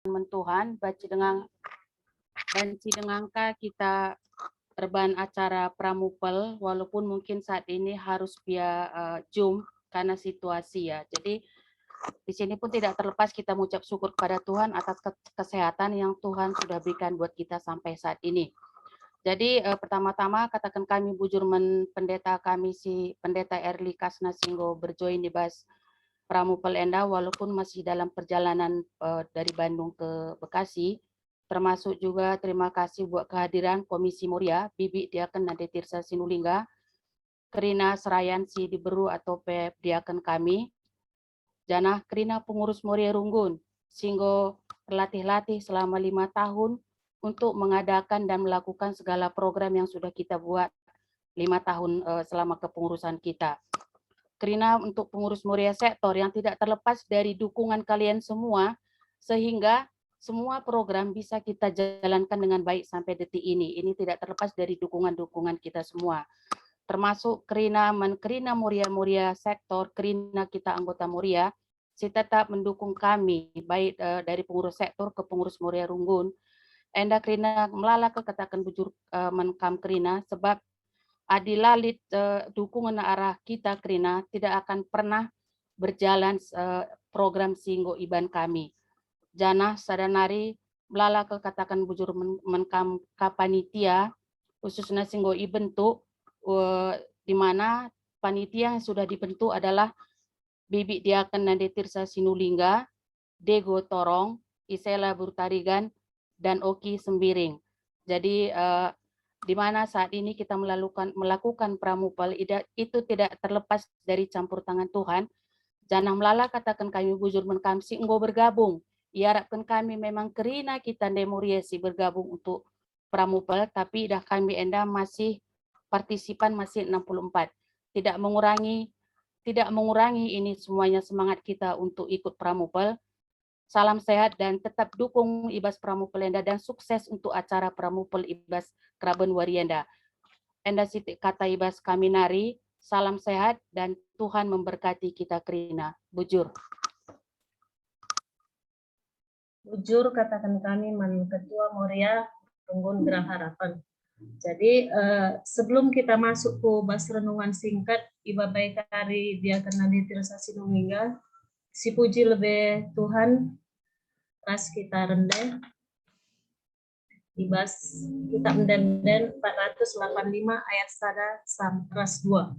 Tuhan, banci dengan kita terban acara pramupel, walaupun mungkin saat ini harus via Zoom karena situasi ya. Jadi di sini pun tidak terlepas kita mengucap syukur kepada Tuhan atas kesehatan yang Tuhan sudah berikan buat kita sampai saat ini. Jadi pertama-tama katakan kami bujurmen pendeta kami si pendeta Erli Kasna Singgo berjoin di bas Pramupel Enda walaupun masih dalam perjalanan dari Bandung ke Bekasi, termasuk juga terima kasih buat kehadiran Komisi Muria, Bibi Diaken Nade Tirsa Sinulingga, Kerina Serayan si Diberu atau PEP Diaken kami, Janah Kerina Pengurus Muria Runggun, Singgo terlatih-latih selama 5 tahun untuk mengadakan dan melakukan segala program yang sudah kita buat 5 tahun selama kepengurusan kita. Karena untuk pengurus Muria sektor yang tidak terlepas dari dukungan kalian semua, sehingga semua program bisa kita jalankan dengan baik sampai detik ini. Ini tidak terlepas dari dukungan-dukungan kita semua. Termasuk Kerina Muria sektor, Kerina kita anggota Muria, si tetap mendukung kami, baik dari pengurus sektor ke pengurus Muria Runggun. Enda Kerina melala ke katakan bujur menkam Kerina, sebab adilalit dukungan arah kita Kerina tidak akan pernah berjalan program Singgo Iban kami. Janah sadanari melala ke katakan bujur menkam kapanitia khususnya Singgo Ibentuk di mana panitia yang sudah dibentuk adalah Bibi Diaken Nade Tirsa Sinulingga, Dego Torong, Isela Burtarigan, dan Oki Sembiring. Jadi di mana saat ini kita melakukan pramupel itu tidak terlepas dari campur tangan Tuhan. Jangan melala katakan kami bujur menkamsi enggo bergabung. Iharapkan kami memang kerina kita demuriasi bergabung untuk pramupel, tapi dah kami enda masih partisipan masih 64. Tidak mengurangi ini semuanya semangat kita untuk ikut pramupel. Salam sehat dan tetap dukung Ibas Pramupel Enda dan sukses untuk acara Pramupel Ibas Kraben Warienda. Enda sitik kata Ibas kami nari, salam sehat dan Tuhan memberkati kita Kerina. Bujur. Bujur katakan kami Ketua Muria Runggun Gerah Harapan. Jadi sebelum kita masuk ke bas renungan singkat Iba baik hari dia kena Tirsa Sinulingga, si puji lebih Tuhan, ras kita rendah. Ibas kita menden 485 ayat 1 sampai ras 2.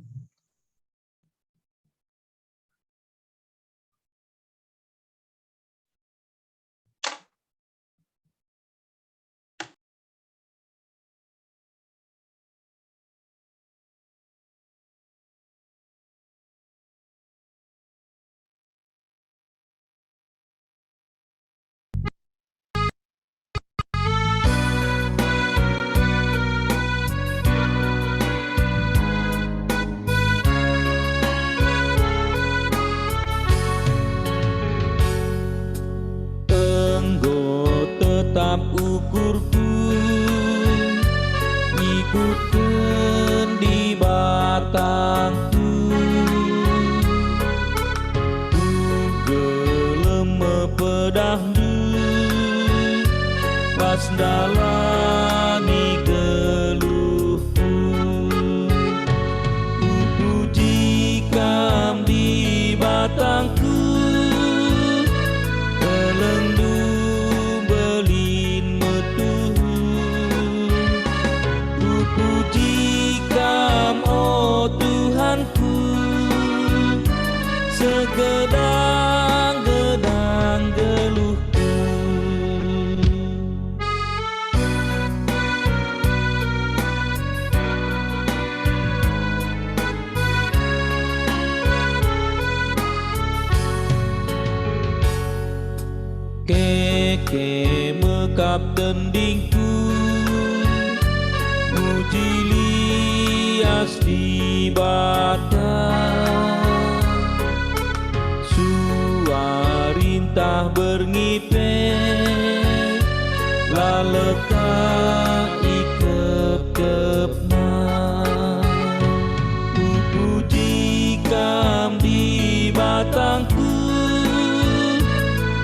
Tetap ukurku ikutkan di batangku ku gelem pedahdu pas dalani geluhku ku puji kam di batangku kelendu pujikan oh Tuhanku segedang-gedang geluhku. Keke mekap tendingku muji asli badan suarintah berngipe laleka ikep-kepna ku puji kam di batangku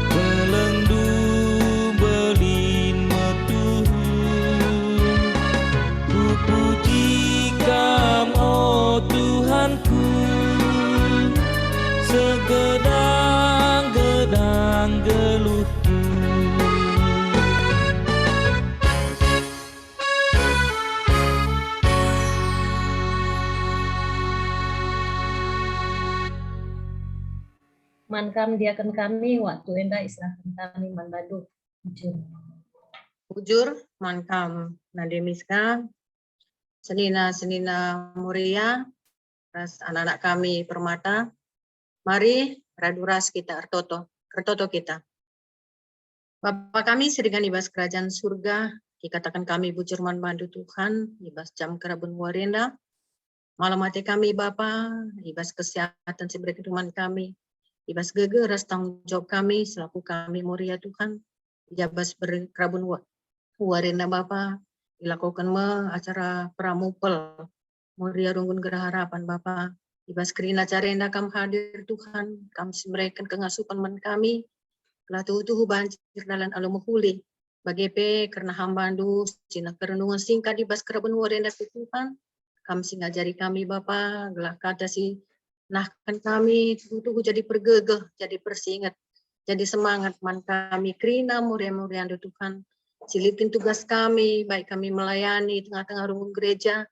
kelendu mankam diakan kami waktu enda istilahkan kami manbadu. Bujur mankam nademiska senina muria ras anak-anak kami permata. Mari raduras kita ertoto kita. Bapa kami sedingan ibas kerajaan surga, dikatakan kami bujur manbandu Tuhan, ibas jam kerabun warenda. Malam hati kami Bapa, ibas kesehatan si berkeduman kami, ibas gegeras tanggung jawab kami selaku kami muria Tuhan, ibas berkerabun warenda Bapa, dilakukan acara pramupel muria runggun gerah harapan Bapa. Ibas kerina carenda kam hadir Tuhan, kam memberikan kengasupan man kami, telah tuhu banjir dalam alamuhuli, bagepe karena hambandu, cina kerenungan singkat ibas kerabun warenda Tuhan, kam singajari kami Bapa, gelah kata si nahkan kami, tuhu jadi pergegeh, jadi persingat, jadi semangat man kami, kerina muria-muria Tuhan, silipin tugas kami, baik kami melayani tengah-tengah runggun gereja,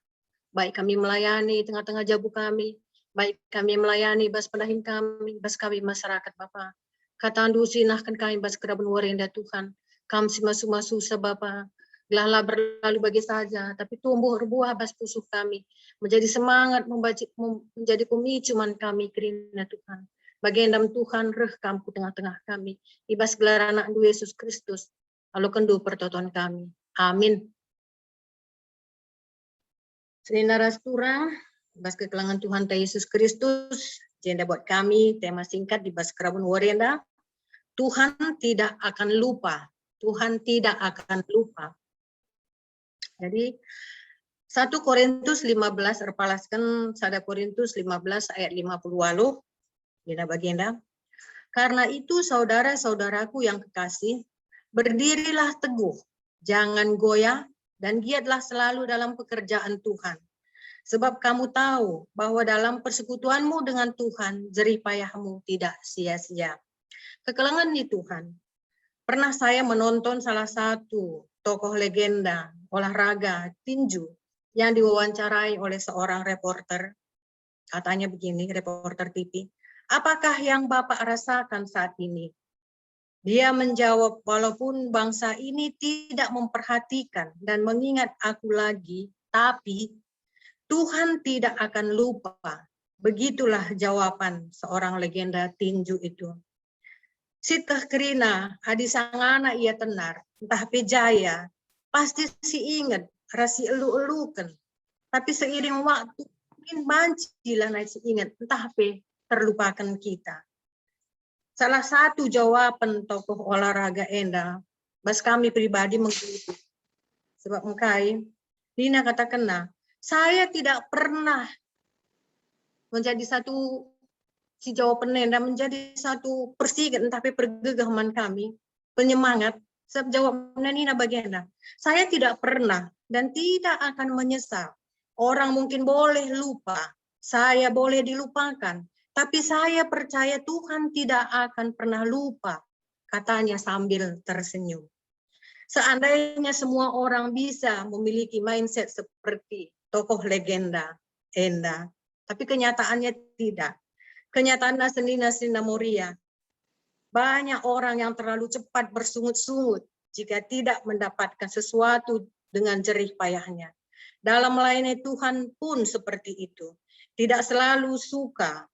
baik kami melayani tengah-tengah jabu kami, baik kami melayani bas pendahin kami, bas kami masyarakat Bapa. Katandu sinahkan kami bas kerabun warenda Tuhan. Kami si masu-masu Bapa. Gelahlah berlalu bagi saja, tapi tumbuh berbuah bas pusuh kami. Menjadi semangat, menjadi pemicu man kami kerina Tuhan. Bagendam Tuhan reh kampu tengah-tengah kami. Ibas gelar anak Yesus Kristus. Lalu kendu pertoton kami. Amin. Senina rastura, bas kekelangan Tuhan Yesus Kristus, jenda buat kami, tema singkat di bas kerabun warenda, Tuhan tidak akan lupa, Tuhan tidak akan lupa. Jadi 1 Korintus 15, erpalaskan 1 Korintus 15 ayat 50, jenda baginda. Karena itu saudara-saudaraku yang kekasih, berdirilah teguh, jangan goyah, dan giatlah selalu dalam pekerjaan Tuhan. Sebab kamu tahu bahwa dalam persekutuanmu dengan Tuhan, jerih payahmu tidak sia-sia. Kekelangan di Tuhan. Pernah saya menonton salah satu tokoh legenda olahraga tinju yang diwawancarai oleh seorang reporter. Katanya begini, reporter TV. Apakah yang Bapak rasakan saat ini? Dia menjawab, walaupun bangsa ini tidak memperhatikan dan mengingat aku lagi, tapi Tuhan tidak akan lupa. Begitulah jawaban seorang legenda tinju itu. Sitah kerina, adi sangana ia tenar, entah pejaya, pasti si ingat, rasi elu-elukan. Tapi seiring waktu, mungkin mancilah naik si ingat, entah pe terlupakan kita. Salah satu jawaban tokoh olahraga enda, bas kami pribadi mengikuti. Sebab engkai, Dina katakan, saya tidak pernah menjadi satu si jawaban enda menjadi satu persigat entah pergegaman kami, penyemangat. Sebab jawabannya Nina bagian, saya tidak pernah dan tidak akan menyesal. Orang mungkin boleh lupa, saya boleh dilupakan. Tapi saya percaya Tuhan tidak akan pernah lupa, katanya sambil tersenyum. Seandainya semua orang bisa memiliki mindset seperti tokoh legenda Enda, tapi kenyataannya tidak. Kenyataannya senina moria. Banyak orang yang terlalu cepat bersungut-sungut jika tidak mendapatkan sesuatu dengan jerih payahnya. Dalam melayani Tuhan pun seperti itu. Tidak selalu suka,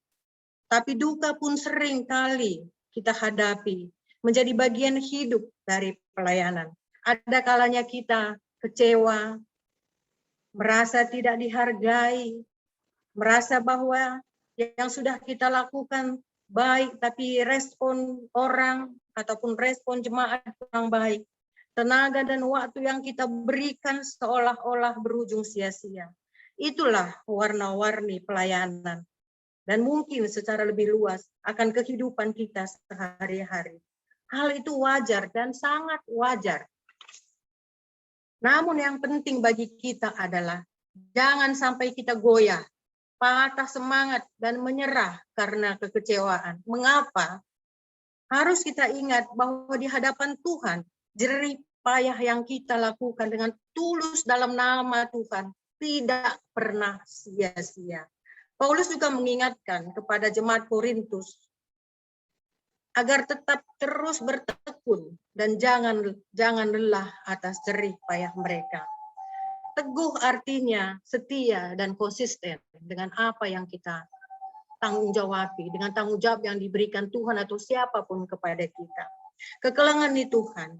tapi duka pun sering kali kita hadapi, menjadi bagian hidup dari pelayanan. Ada kalanya kita kecewa, merasa tidak dihargai, merasa bahwa yang sudah kita lakukan baik, tapi respon orang ataupun respon jemaat kurang baik. Tenaga dan waktu yang kita berikan seolah-olah berujung sia-sia. Itulah warna-warni pelayanan. Dan mungkin secara lebih luas akan kehidupan kita sehari-hari. Hal itu wajar dan sangat wajar. Namun yang penting bagi kita adalah jangan sampai kita goyah, patah semangat dan menyerah karena kekecewaan. Mengapa? Harus kita ingat bahwa di hadapan Tuhan, jerih payah yang kita lakukan dengan tulus dalam nama Tuhan tidak pernah sia-sia. Paulus juga mengingatkan kepada jemaat Korintus agar tetap terus bertekun dan jangan lelah atas jerih payah mereka. Teguh artinya setia dan konsisten dengan apa yang kita tanggung jawabi, dengan tanggung jawab yang diberikan Tuhan atau siapapun kepada kita. Kekelengan ni Tuhan,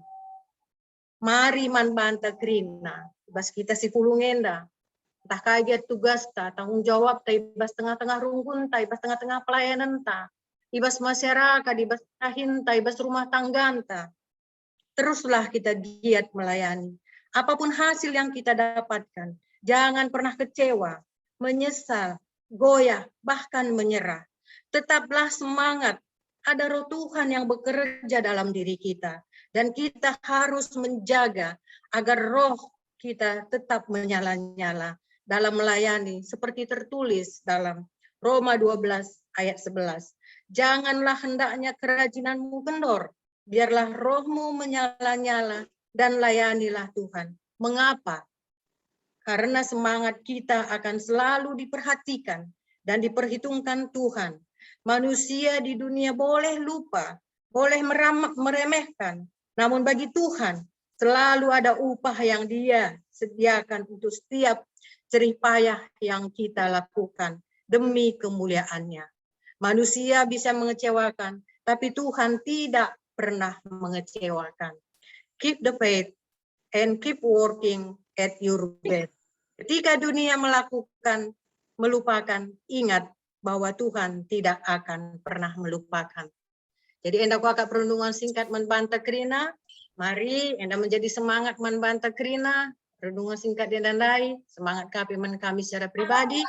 mari man banta krina, bas kita si pulungenda, entah kaget tugas ta, tanggung jawab ta, ibas tengah-tengah rungkun ta, ibas tengah-tengah pelayanan ta, ibas masyarakat, ibas tahin ta, ibas rumah tangga ta. Teruslah kita giat melayani. Apapun hasil yang kita dapatkan, jangan pernah kecewa, menyesal, goyah, bahkan menyerah. Tetaplah semangat. Ada roh Tuhan yang bekerja dalam diri kita. Dan kita harus menjaga agar roh kita tetap menyala-nyala dalam melayani. Seperti tertulis dalam Roma 12 ayat 11. Janganlah hendaknya kerajinanmu kendor. Biarlah rohmu menyala-nyala dan layanilah Tuhan. Mengapa? Karena semangat kita akan selalu diperhatikan dan diperhitungkan Tuhan. Manusia di dunia boleh lupa, boleh meremehkan, namun bagi Tuhan selalu ada upah yang Dia sediakan untuk setiap jerih payah yang kita lakukan demi kemuliaan-Nya. Manusia bisa mengecewakan, tapi Tuhan tidak pernah mengecewakan. Keep the faith and keep working at your best. Ketika dunia melupakan, ingat bahwa Tuhan tidak akan pernah melupakan. Jadi enda kakak perundungan singkat membanta krina. Mari enda menjadi semangat membanta krina. Renungan singkat dan dandai, semangat kami secara pribadi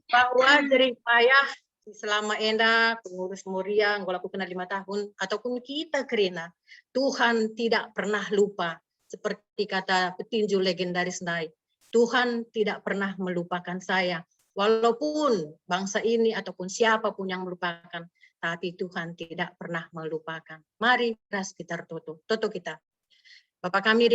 bahwa jerih payah selama enda pengurus Moria yang lakukan 5 tahun ataupun kita Krina, Tuhan tidak pernah lupa. Seperti kata petinju legendaris Nai, Tuhan tidak pernah melupakan saya. Walaupun bangsa ini ataupun siapapun yang melupakan, tapi Tuhan tidak pernah melupakan. Mari kita toto kita. Bapak kami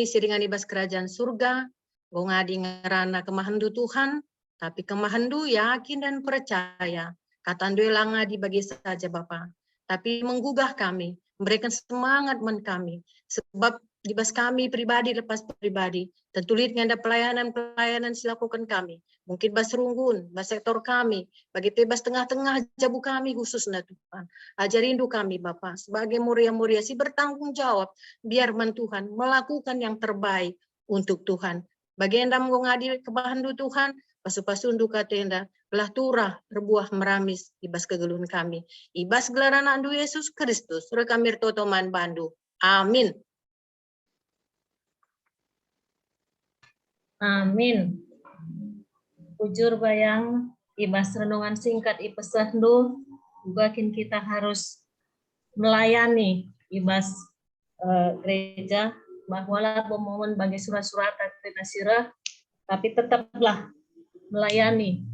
siringan ibas kerajaan surga, gongadi ngerana kemahandu Tuhan, tapi kemahandu yakin dan percaya. Kata langa dibagi saja Bapak. Tapi menggugah kami, memberikan semangat kami. Sebab dibas kami pribadi lepas pribadi. Tentu ada pelayanan silakukan kami. Mungkin bas runggun, bas sektor kami. Bagi tebas tengah-tengah jabu kami khususnya Tuhan. Ajar rindu kami Bapak. Sebagai muria-muria si bertanggung jawab. Biar Tuhan melakukan yang terbaik untuk Tuhan. Bagi enda mengadil kebahandu Tuhan. Pasu-pasundu katenda, belah turah berbuah meramis, ibas kegelun kami. Ibas gelaran andu Yesus Kristus, rekamir totoman bandu. Amin. Amin. Ujur bayang, ibas renungan singkat ipesandu, bakin kita harus melayani ibas gereja, bahwa momen bagi surat-surat nasirah, tapi tetaplah melayani,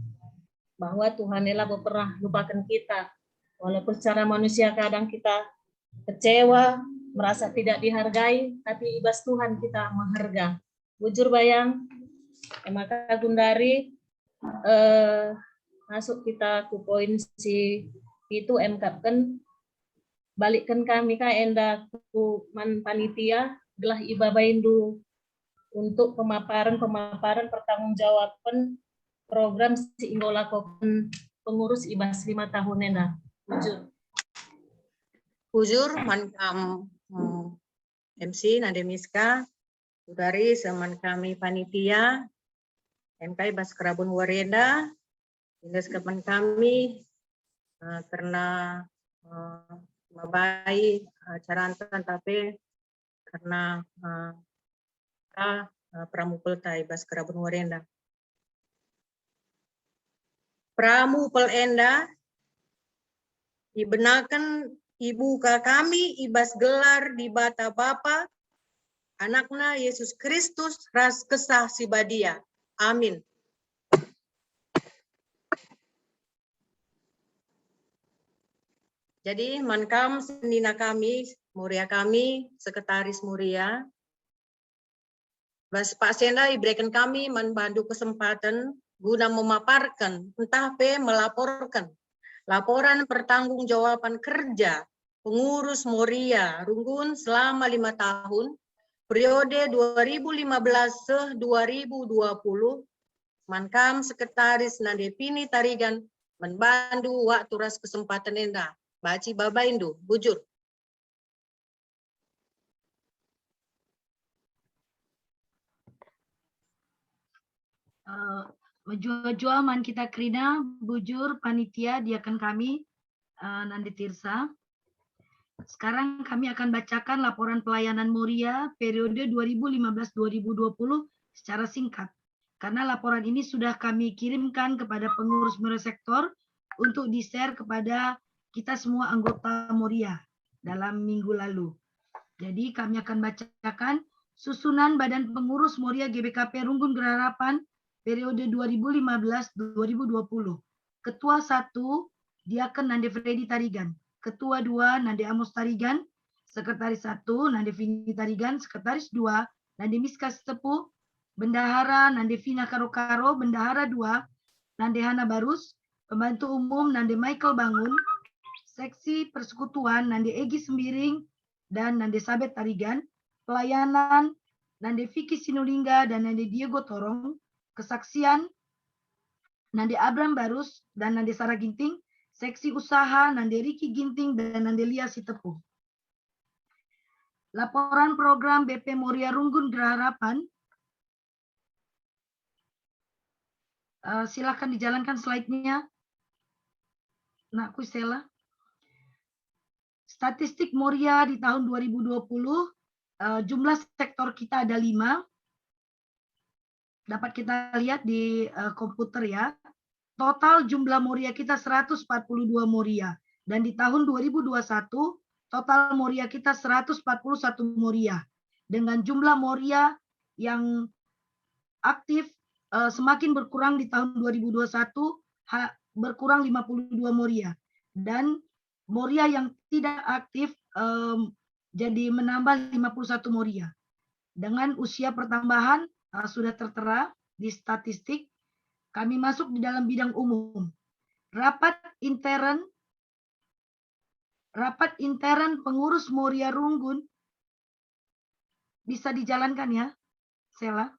bahwa Tuhan Allah pernah lupakan kita, walaupun secara manusia kadang kita kecewa, merasa tidak dihargai, tapi ibas Tuhan kita menghargai. Bujur bayang, maka Gundari masuk kita ke poin si itu mkapkan balikkan kami ka enda ku man panitia gelah ibabaindu untuk pemaparan pertanggungjawaban program si inggo lakukan pengurus ibas 5 tahun enda. Ujur mankam MC Nademiska dari seman kami panitia MK Bas Kerabun Warenda Indes kapan kami karena mabai carantan tapi karena pramupel tai Bas Kerabun Warenda pramupel enda dibenakan ibu kami ibas gelar di bata Bapa anaknya Yesus Kristus ras kesah si badia. Amin. Jadi mankam senina kami, muria kami, sekretaris muria. Bas Pak Senda diberikan kami membantu kesempatan guna memaparkan, entah melaporkan Laporan pertanggungjawaban kerja pengurus Moria Runggun selama 5 tahun, periode 2015-2020, Mankam Sekretaris Nandepini Tarigan, membantu waktu ras kesempatan enda. Baci Baba Indo, bujur. Menjual man kita krina bujur panitia diakan kami Nandi Tirsa. Sekarang kami akan bacakan laporan pelayanan Moria periode 2015-2020 secara singkat. Karena laporan ini sudah kami kirimkan kepada pengurus Moria sektor untuk di-share kepada kita semua anggota Moria dalam minggu lalu. Jadi kami akan bacakan susunan Badan Pengurus Moria GBKP Runggun Geraharapan periode 2015-2020. Ketua 1, Diaken Nande Freddy Tarigan. Ketua 2, Nande Amos Tarigan. Sekretaris 1, Nande Vini Tarigan. Sekretaris 2, Nande Miska Setepu. Bendahara Nande Vina Karo-Karo. Bendahara 2, Nande Hana Barus. Pembantu Umum Nande Michael Bangun. Seksi Persekutuan Nande Egi Sembiring dan Nande Sabet Tarigan. Pelayanan Nande Vicky Sinulinga dan Nande Diego Torong. Kesaksian Nande Abram Barus dan Nande Sarah Ginting. Seksi usaha Nande Riki Ginting dan Nande Lia Sitepu. Laporan program BP Moria Runggun Geraharapan. Silakan dijalankan slide-nya. Nak Kusela. Statistik Moria di tahun 2020, jumlah sektor kita ada 5. Dapat kita lihat di komputer ya. Total jumlah Moria kita 142 Moria. Dan di tahun 2021, total Moria kita 141 Moria. Dengan jumlah Moria yang aktif semakin berkurang di tahun 2021, berkurang 52 Moria. Dan Moria yang tidak aktif jadi menambah 51 Moria. Dengan usia pertambahan sudah tertera di statistik. Kami masuk di dalam bidang umum. Rapat intern pengurus Moria Runggun bisa dijalankan ya, Sela.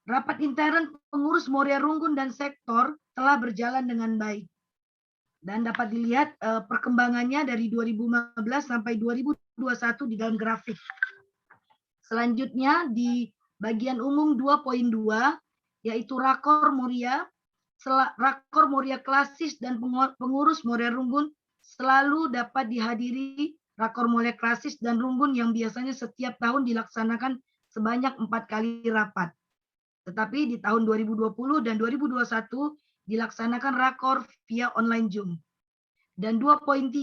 Rapat intern pengurus Moria Runggun dan sektor telah berjalan dengan baik. Dan dapat dilihat perkembangannya dari 2015 sampai 2021 di dalam grafik. Selanjutnya di bagian umum 2.2 yaitu Rakor Moria Klasis dan pengurus Moria Runggun selalu dapat dihadiri Rakor Moria Klasis dan Runggun yang biasanya setiap tahun dilaksanakan sebanyak 4 kali rapat. Tetapi di tahun 2020 dan 2021 dilaksanakan Rakor via online Zoom. Dan 2.3,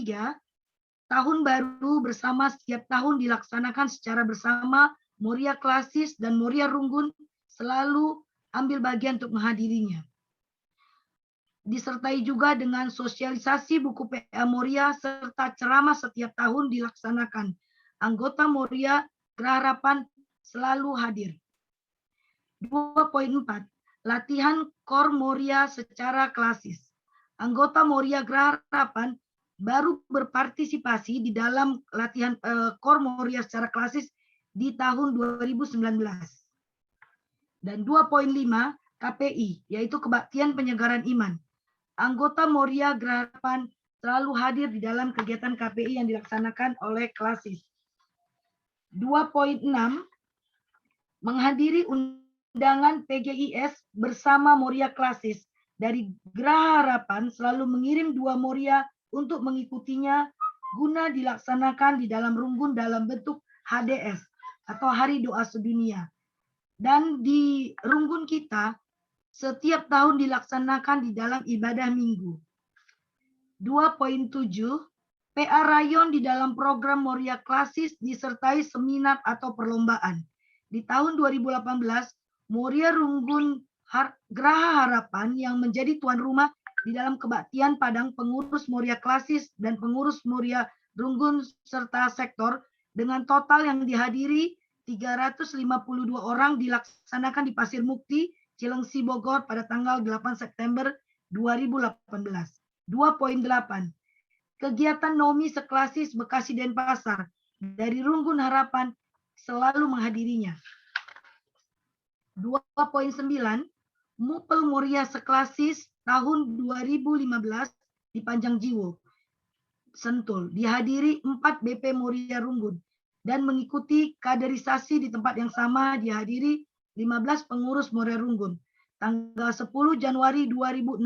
tahun baru bersama setiap tahun dilaksanakan secara bersama. Moria Klasis dan Moria Runggun selalu ambil bagian untuk menghadirinya. Disertai juga dengan sosialisasi buku PA Moria serta ceramah setiap tahun dilaksanakan. Anggota Moria Geraharapan selalu hadir. 2.4, latihan Kor Moria secara klasis. Anggota Moria Geraharapan baru berpartisipasi di dalam latihan Kor Moria secara klasis di tahun 2019. Dan 2.5, KPI, yaitu Kebaktian Penyegaran Iman. Anggota Moria Geraharapan selalu hadir di dalam kegiatan KPI yang dilaksanakan oleh Klasis. 2.6, menghadiri undangan PGIS bersama Moria Klasis. Dari Geraharapan selalu mengirim 2 Moria untuk mengikutinya guna dilaksanakan di dalam Runggun dalam bentuk HDS atau Hari Doa Sedunia. Dan di Runggun kita setiap tahun dilaksanakan di dalam ibadah minggu. 2.7, PA Rayon di dalam program Moria Klasis disertai seminar atau perlombaan. Di tahun 2018, Moria Runggun Geraha Harapan yang menjadi tuan rumah di dalam kebaktian Padang pengurus Moria Klasis dan pengurus Moria Runggun serta sektor dengan total yang dihadiri 352 orang dilaksanakan di Pasir Mukti, Cilengsi, Bogor pada tanggal 8 September 2018. 2.8. Kegiatan Nomi Seklasis Bekasi Denpasar dari Runggun Harapan selalu menghadirinya. 2.9. Mupel Moria Seklasis tahun 2015 di Panjang Jiwo, Sentul, dihadiri 4 BP Moria Runggun dan mengikuti kaderisasi di tempat yang sama dihadiri 15 pengurus Moria Runggun. Tanggal 10 Januari 2016,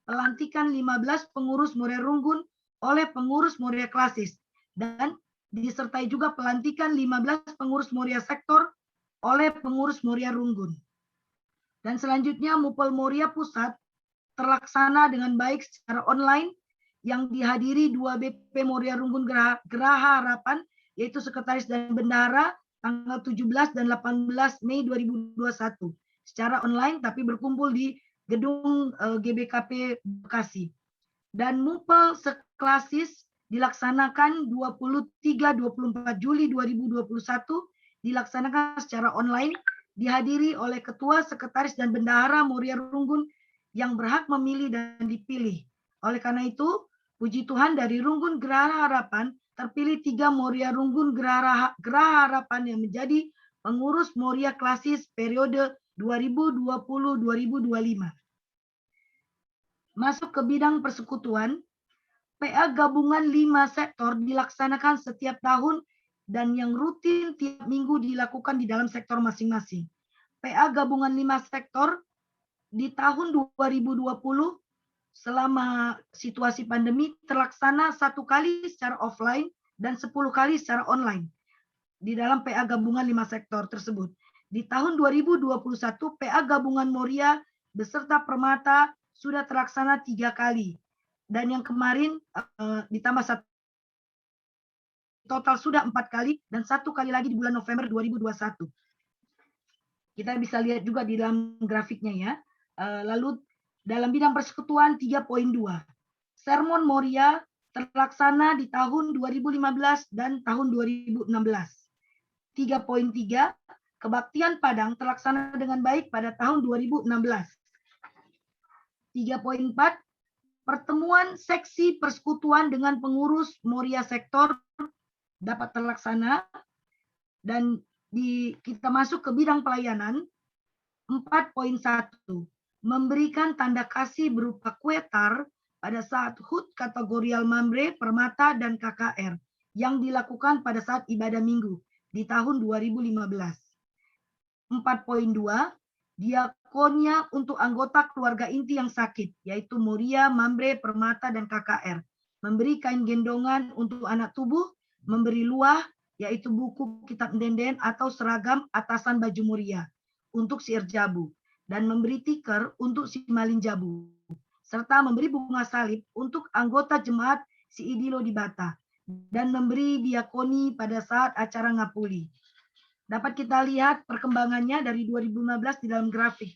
pelantikan 15 pengurus Moria Runggun oleh pengurus Moria Klasis dan disertai juga pelantikan 15 pengurus Moria Sektor oleh pengurus Moria Runggun. Dan selanjutnya Mupel Moria Pusat terlaksana dengan baik secara online yang dihadiri 2 BP Moria Runggun Geraha Harapan, yaitu Sekretaris dan Bendahara tanggal 17 dan 18 Mei 2021 secara online tapi berkumpul di gedung GBKP Bekasi. Dan Mupel Seklasis dilaksanakan 23-24 Juli 2021 dilaksanakan secara online, dihadiri oleh Ketua, Sekretaris, dan Bendahara Moria Runggun yang berhak memilih dan dipilih. Oleh karena itu, puji Tuhan dari Runggun Geraha Harapan terpilih 3 Moria Runggun Geraha Harapan yang menjadi pengurus Moria Klasis periode 2020-2025. Masuk ke bidang persekutuan, PA gabungan 5 sektor dilaksanakan setiap tahun dan yang rutin tiap minggu dilakukan di dalam sektor masing-masing. PA gabungan 5 sektor di tahun 2020 selama situasi pandemi terlaksana 1 kali secara offline dan 10 kali secara online di dalam PA gabungan 5 sektor tersebut. Di tahun 2021 PA gabungan Moria beserta Permata sudah terlaksana 3 kali dan yang kemarin ditambah 1 total sudah 4 kali dan 1 kali lagi di bulan November 2021. Kita bisa lihat juga di dalam grafiknya ya. Lalu dalam bidang persekutuan 3.2. Sermon Moria terlaksana di tahun 2015 dan tahun 2016. 3.3. Kebaktian Padang terlaksana dengan baik pada tahun 2016. 3.4. Pertemuan seksi persekutuan dengan pengurus Moria Sektor dapat terlaksana dan kita masuk ke bidang pelayanan 4.1 memberikan tanda kasih berupa kue tar pada saat HUT kategorial Mambre, Permata dan KKR yang dilakukan pada saat ibadah minggu di tahun 2015. 4.2 diakonia untuk anggota keluarga inti yang sakit yaitu Moria, Mambre, Permata dan KKR, memberi kain gendongan untuk anak tubuh, memberi luah, yaitu buku kitab denden atau seragam atasan baju Moria untuk si Erjabu, dan memberi tikar untuk si Malinjabu, serta memberi bunga salib untuk anggota jemaat si Idilo di Bata, dan memberi diakoni pada saat acara ngapuli. Dapat kita lihat perkembangannya dari 2015 di dalam grafik.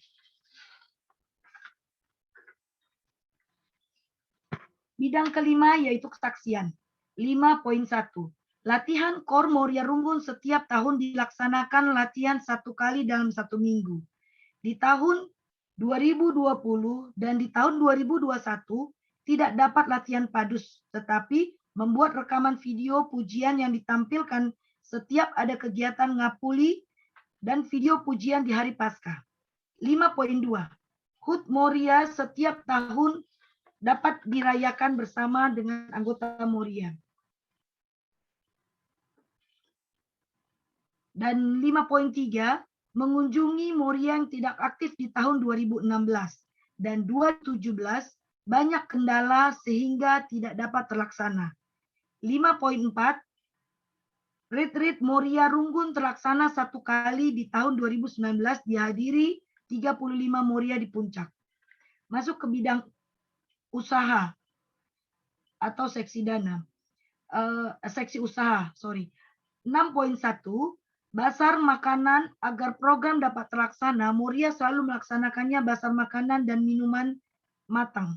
Bidang kelima yaitu kesaksian. 5.1. Latihan Kor Moria Runggun setiap tahun dilaksanakan latihan 1 kali dalam 1 minggu. Di tahun 2020 dan di tahun 2021 tidak dapat latihan padus, tetapi membuat rekaman video pujian yang ditampilkan setiap ada kegiatan ngapuli dan video pujian di hari Paskah. 5.2. HUT Moria setiap tahun dapat dirayakan bersama dengan anggota Moria. Dan 5.3, mengunjungi Moria yang tidak aktif di tahun 2016 dan 2017 banyak kendala sehingga tidak dapat terlaksana. 5.4, retreat Moria Runggun terlaksana 1 kali di tahun 2019 dihadiri 35 Moria di puncak. Masuk ke bidang usaha atau seksi dana. Seksi usaha, sorry. 6.1, basar makanan agar program dapat terlaksana, Moria selalu melaksanakannya basar makanan dan minuman matang.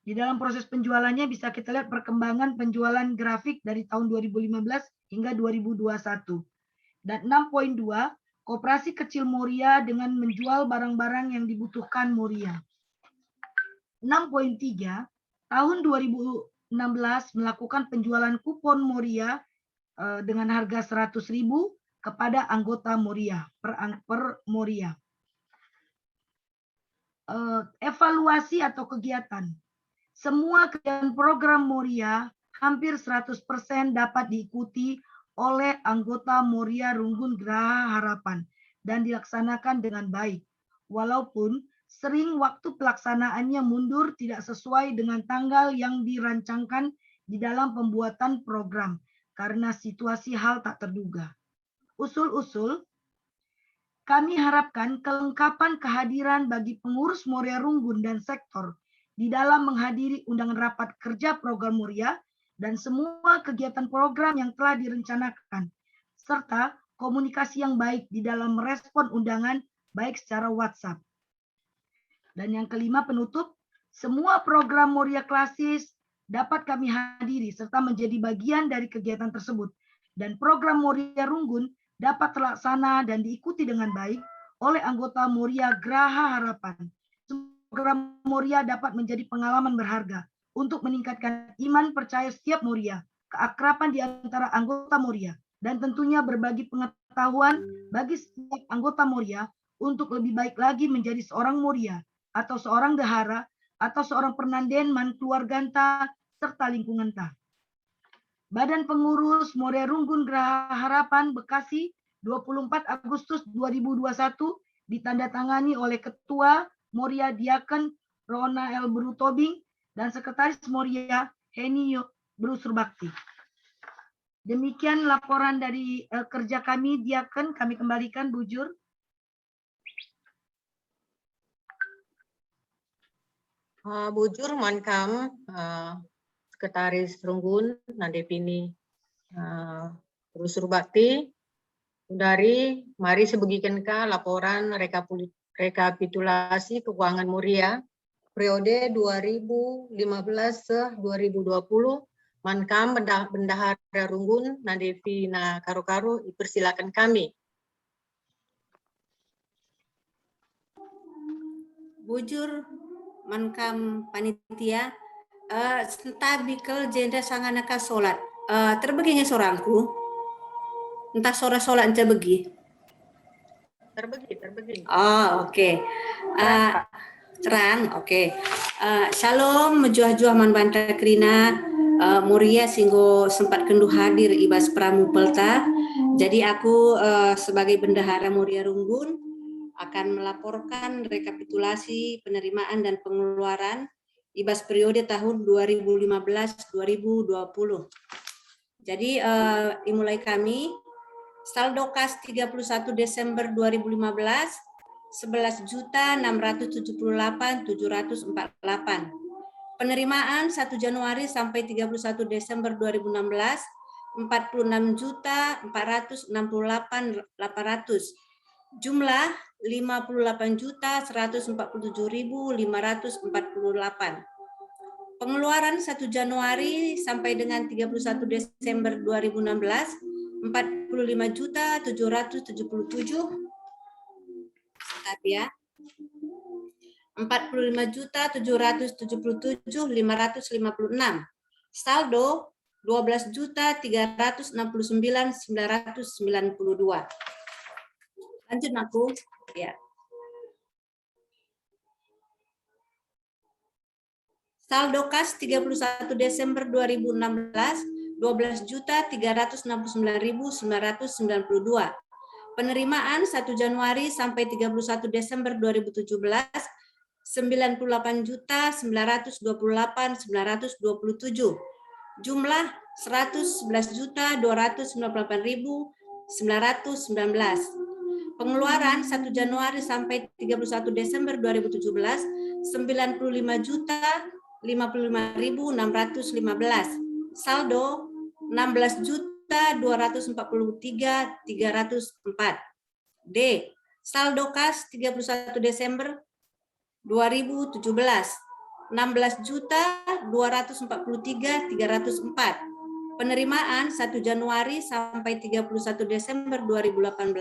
Di dalam proses penjualannya bisa kita lihat perkembangan penjualan grafik dari tahun 2015 hingga 2021. Dan 6.2, koperasi kecil Moria dengan menjual barang-barang yang dibutuhkan Moria. 6.3, tahun 2016 melakukan penjualan kupon Moria dengan harga 100.000 kepada anggota Moria per Moria. Evaluasi atau kegiatan. Semua kegiatan program Moria hampir 100% dapat diikuti oleh anggota Moria Runggun Geraha Harapan dan dilaksanakan dengan baik. Walaupun sering waktu pelaksanaannya mundur tidak sesuai dengan tanggal yang dirancangkan di dalam pembuatan program karena situasi hal tak terduga. Usul-usul, kami harapkan kelengkapan kehadiran bagi pengurus Moria Runggun dan sektor di dalam menghadiri undangan rapat kerja program Moria dan semua kegiatan program yang telah direncanakan, serta komunikasi yang baik di dalam merespon undangan baik secara WhatsApp. Dan yang kelima, penutup, semua program Moria Klasis dapat kami hadiri serta menjadi bagian dari kegiatan tersebut. Dan program Moria Runggun dapat terlaksana dan diikuti dengan baik oleh anggota Moria Geraha Harapan. Program Moria dapat menjadi pengalaman berharga untuk meningkatkan iman percaya setiap Moria, keakraban di antara anggota Moria, dan tentunya berbagi pengetahuan bagi setiap anggota Moria untuk lebih baik lagi menjadi seorang Moria, atau seorang dahara, atau seorang penandenman keluarganta, serta lingkunganta. Badan Pengurus Moria Runggun Geraha Harapan Bekasi 24 Agustus 2021 ditandatangani oleh Ketua Moria Diaken Rona L. Brutobing dan Sekretaris Moria Heni Brusurbakti. Demikian laporan dari kerja kami Diaken, kami kembalikan Bu Jur. Bu Jur, Mankam, Sekretaris Runggun, Nandepini Brusurbakti, dari mari sebagikan laporan rekapitulasi keuangan Moria periode 2015-2020 Mankam Bendahara Runggun Nandevina Karo-Karo, dipersilakan kami. Bujur Mankam panitia sentabikel jenda sanganaka solat terbeginya sorangku entah solat ente begi terbegi. Oh, oke. Terang, oke. Shalom, mejuah-juah man banta krina, Moria singgo sempat kendu hadir ibas pramu pelta. Jadi aku sebagai bendahara Moria Runggun akan melaporkan rekapitulasi penerimaan dan pengeluaran ibas periode tahun 2015-2020. Jadi dimulai kami, saldo kas 31 Desember 2015, 11.678.748. Penerimaan 1 Januari sampai 31 Desember 2016, 46.468.800. Jumlah 58.147.548. Pengeluaran 1 Januari sampai dengan 31 Desember 2016, 45.777.556. Saldo 12.369.992. Lanjut aku, ya. Saldo kas 31 Desember 2016 12.369.992. Penerimaan 1 Januari sampai 31 Desember 2017 98.928.927. Jumlah 111.298.919. Pengeluaran 1 Januari sampai 31 Desember 2017 95.055.615. Saldo 16.243.304. D. Saldo kas 31 Desember 2017 16.243.304. Penerimaan 1 Januari sampai 31 Desember 2018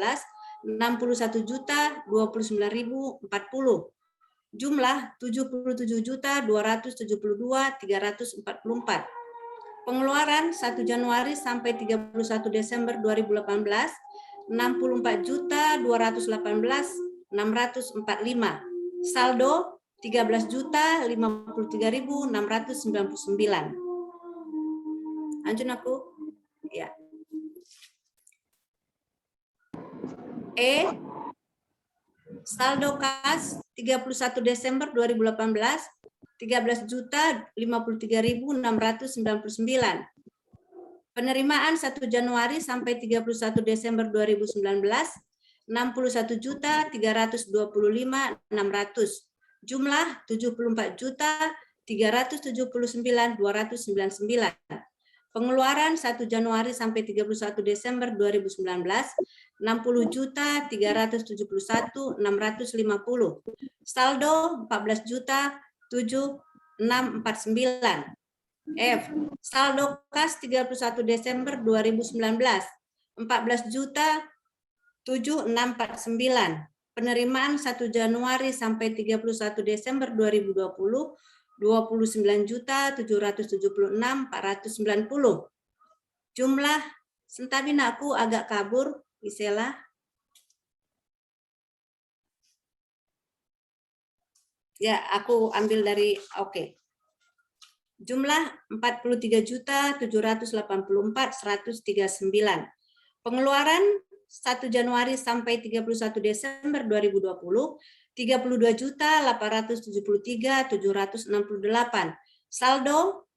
61.029.040. Jumlah 77.272.344. Pengeluaran 1 Januari sampai 31 Desember 2018 64.218.645. Saldo 13.053.699. Lanjut aku. Ya. Saldo kas 31 Desember 2018 13.053.699. Penerimaan 1 Januari sampai 31 Desember 2019 61.325.600. Jumlah 74.379.299. Pengeluaran 1 Januari sampai 31 Desember 2019 60.371.650. Saldo 14.7649. Saldo kas 31 Desember 2019 14.7649. Penerimaan 1 Januari sampai 31 Desember 2020 29.776.490. Jumlah sentabina aku agak kabur, Isela. Ya, aku ambil dari oke. Jumlah 43.784.139. Pengeluaran 1 Januari sampai 31 Desember 2020 32.873.768. Saldo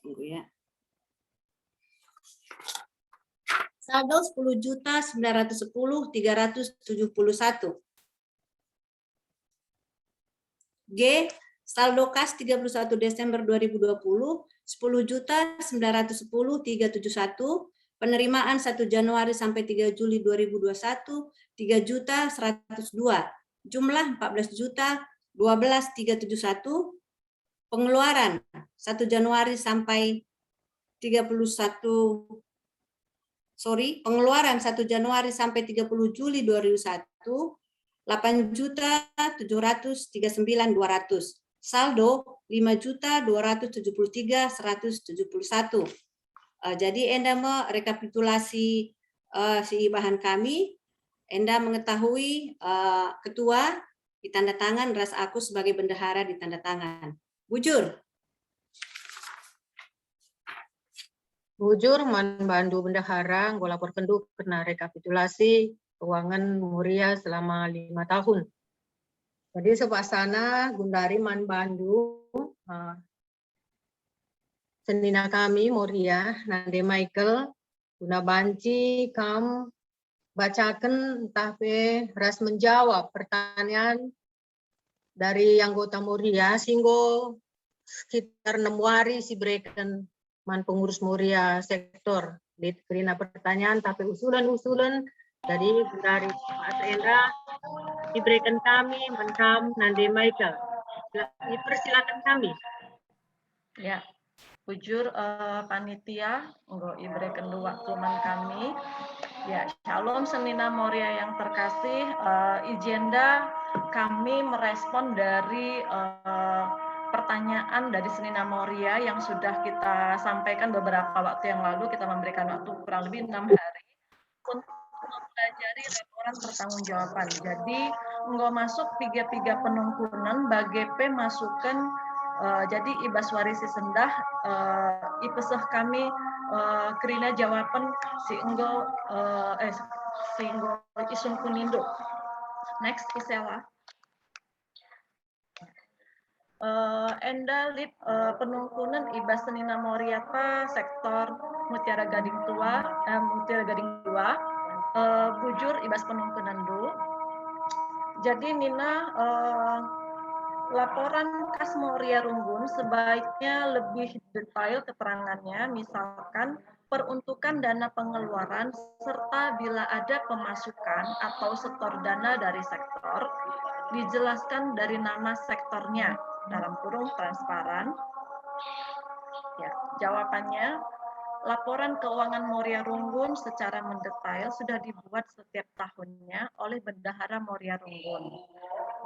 tunggu ya. Saldo 10.910.371. G. Saldo kas 31 Desember 2020 10.910.371. Penerimaan 1 Januari sampai 3 Juli 2021 3.102. Jumlah 14.012.371. Pengeluaran 1 Januari sampai 31 Januari sampai 30 Juli 2001 8.739.200. Saldo 5.273.171. Jadi Enda merekapitulasi si bahan kami. Enda mengetahui ketua ditanda tangan, ras aku sebagai bendahara ditanda tangan. Bujur. Bujur manbandu bendahara golapor kendu kena rekapitulasi keuangan Muria selama 5 tahun. Jadi sebasana Gundari manbandu senina kami Muria Nande Michael guna banci kam bacakan tapi ras menjawab pertanyaan dari anggota Muria sehingga sekitar 6 hari si berikan man pengurus Muria sektor diterima pertanyaan tapi usulan-usulan dari Pak Endra diberikan kami menkam Nande Michael. Persilakan kami. Ya, bujur panitia nggo iberikan waktu man kami. Ya, Shalom Senina Moria yang terkasih, izenda kami merespon dari pertanyaan dari Senina Moria yang sudah kita sampaikan beberapa waktu yang lalu. Kita memberikan waktu kurang lebih 6 hari untuk mempelajari laporan pertanggungjawaban. Jadi nggak masuk tiga penungkunan bagi P masukan. Jadi ibas warisi sendah ipeseh kami kerina jawaban sehingga isun kunindo. Next Isela. Enda lip penungkunan ibas Senina Moriapa sektor Mutiara Gading Tua, Mutiara Gading 2, bujur ibas penungkunan dulu. Jadi Nina laporan kas Moria Runggun sebaiknya lebih detail keterangannya, misalkan peruntukan dana pengeluaran serta bila ada pemasukan atau setor dana dari sektor dijelaskan dari nama sektornya dalam kurung transparan. Ya, jawabannya laporan keuangan Moria Runggun secara mendetail sudah dibuat setiap tahunnya oleh Bendahara Moria Runggun.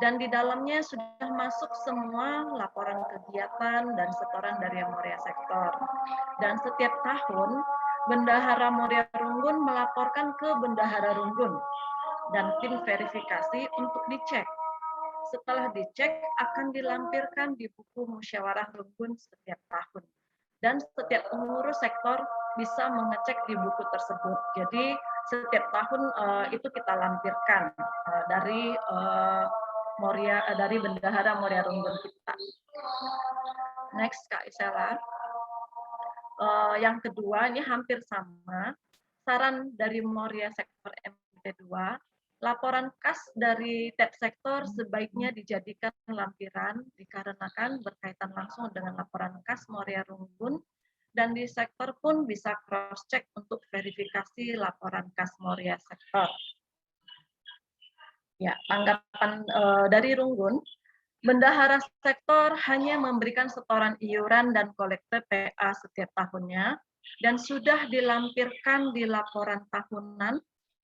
Dan di dalamnya sudah masuk semua laporan kegiatan dan setoran dari Moria Sektor. Dan setiap tahun, Bendahara Moria Runggun melaporkan ke Bendahara Runggun dan tim verifikasi untuk dicek. Setelah dicek, akan dilampirkan di buku musyawarah Runggun setiap tahun. Dan setiap pengurus sektor bisa mengecek di buku tersebut. Jadi setiap tahun itu kita lampirkan dari dari Bendahara Moria Runggun kita. Next, Kak Isela. Yang kedua, ini hampir sama. Saran dari Moria Sektor MGT2, laporan kas dari TEP sektor sebaiknya dijadikan lampiran dikarenakan berkaitan langsung dengan laporan kas Moria Runggun, dan di sektor pun bisa cross-check untuk verifikasi laporan kas Moria Sektor. Ya, tanggapan dari Runggun, Bendahara Sektor hanya memberikan setoran iuran dan kolekte PA setiap tahunnya, dan sudah dilampirkan di laporan tahunan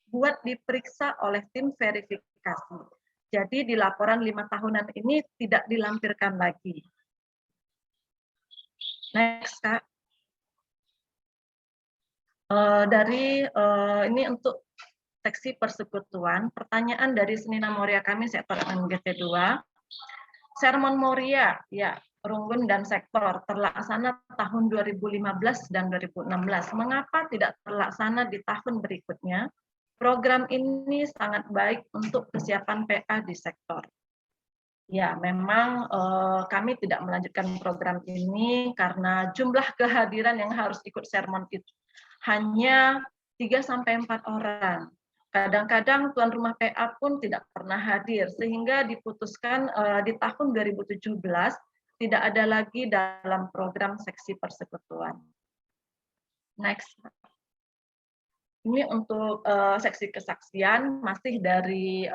buat diperiksa oleh tim verifikasi. Jadi di laporan 5 tahunan ini tidak dilampirkan lagi. Next, Kak. Ini untuk seksi persekutuan, pertanyaan dari Senina Moria kami sektor MGT2. Sermon Moria, ya, Runggun dan sektor terlaksana tahun 2015 dan 2016. Mengapa tidak terlaksana di tahun berikutnya? Program ini sangat baik untuk kesiapan PA di sektor. Ya, memang kami tidak melanjutkan program ini karena jumlah kehadiran yang harus ikut sermon itu hanya 3-4 orang. Kadang-kadang tuan rumah PA pun tidak pernah hadir, sehingga diputuskan di tahun 2017 tidak ada lagi dalam program seksi persekutuan. Next. Ini untuk seksi kesaksian, masih dari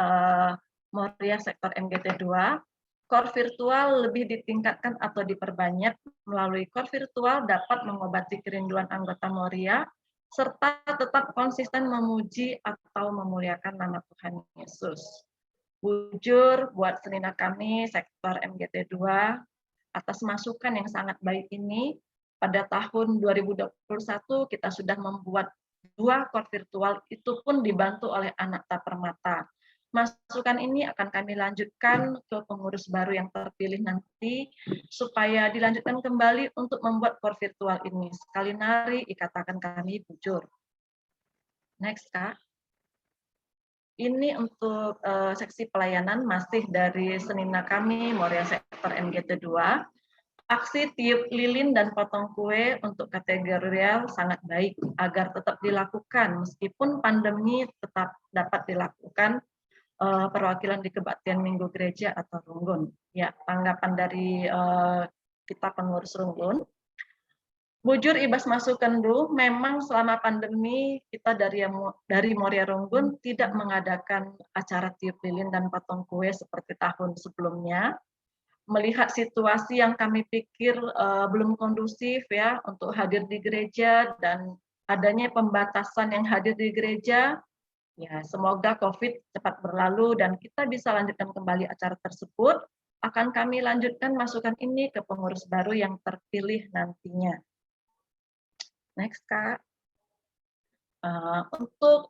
Moria Sektor MGT2. Core virtual lebih ditingkatkan atau diperbanyak. Melalui core virtual dapat mengobati kerinduan anggota Moria, serta tetap konsisten memuji atau memuliakan nama Tuhan Yesus. Bujur buat Senina kami, sektor MGT2, atas masukan yang sangat baik ini. Pada tahun 2021 kita sudah membuat 2 core virtual, itu pun dibantu oleh Anakta Permata. Masukan ini akan kami lanjutkan ke pengurus baru yang terpilih nanti, supaya dilanjutkan kembali untuk membuat core virtual ini. Sekali nari, ikatakan kami bujur. Next, Kak. Ini untuk seksi pelayanan, masih dari Senina kami, Moria Sektor MGT2. Aksi tiup lilin dan potong kue untuk kategorial sangat baik, agar tetap dilakukan, meskipun pandemi tetap dapat dilakukan perwakilan di kebaktian Minggu Gereja atau Runggun. Ya, tanggapan dari kita pengurus Runggun. Bujur ibas masukan dulu, memang selama pandemi kita dari Moria Runggun tidak mengadakan acara tiup lilin dan potong kue seperti tahun sebelumnya. Melihat situasi yang kami pikir belum kondusif ya untuk hadir di gereja dan adanya pembatasan yang hadir di gereja. Ya, semoga COVID cepat berlalu dan kita bisa lanjutkan kembali acara tersebut. Akan kami lanjutkan masukan ini ke pengurus baru yang terpilih nantinya. Next, Kak. Untuk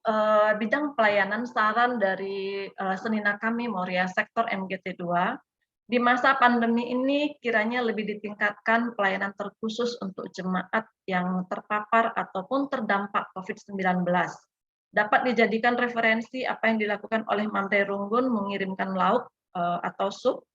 bidang pelayanan, saran dari Senina kami, Moria Sektor MGT2, di masa pandemi ini kiranya lebih ditingkatkan pelayanan terkhusus untuk jemaat yang terpapar ataupun terdampak COVID-19. Dapat dijadikan referensi apa yang dilakukan oleh Mantai Runggun mengirimkan lauk atau sup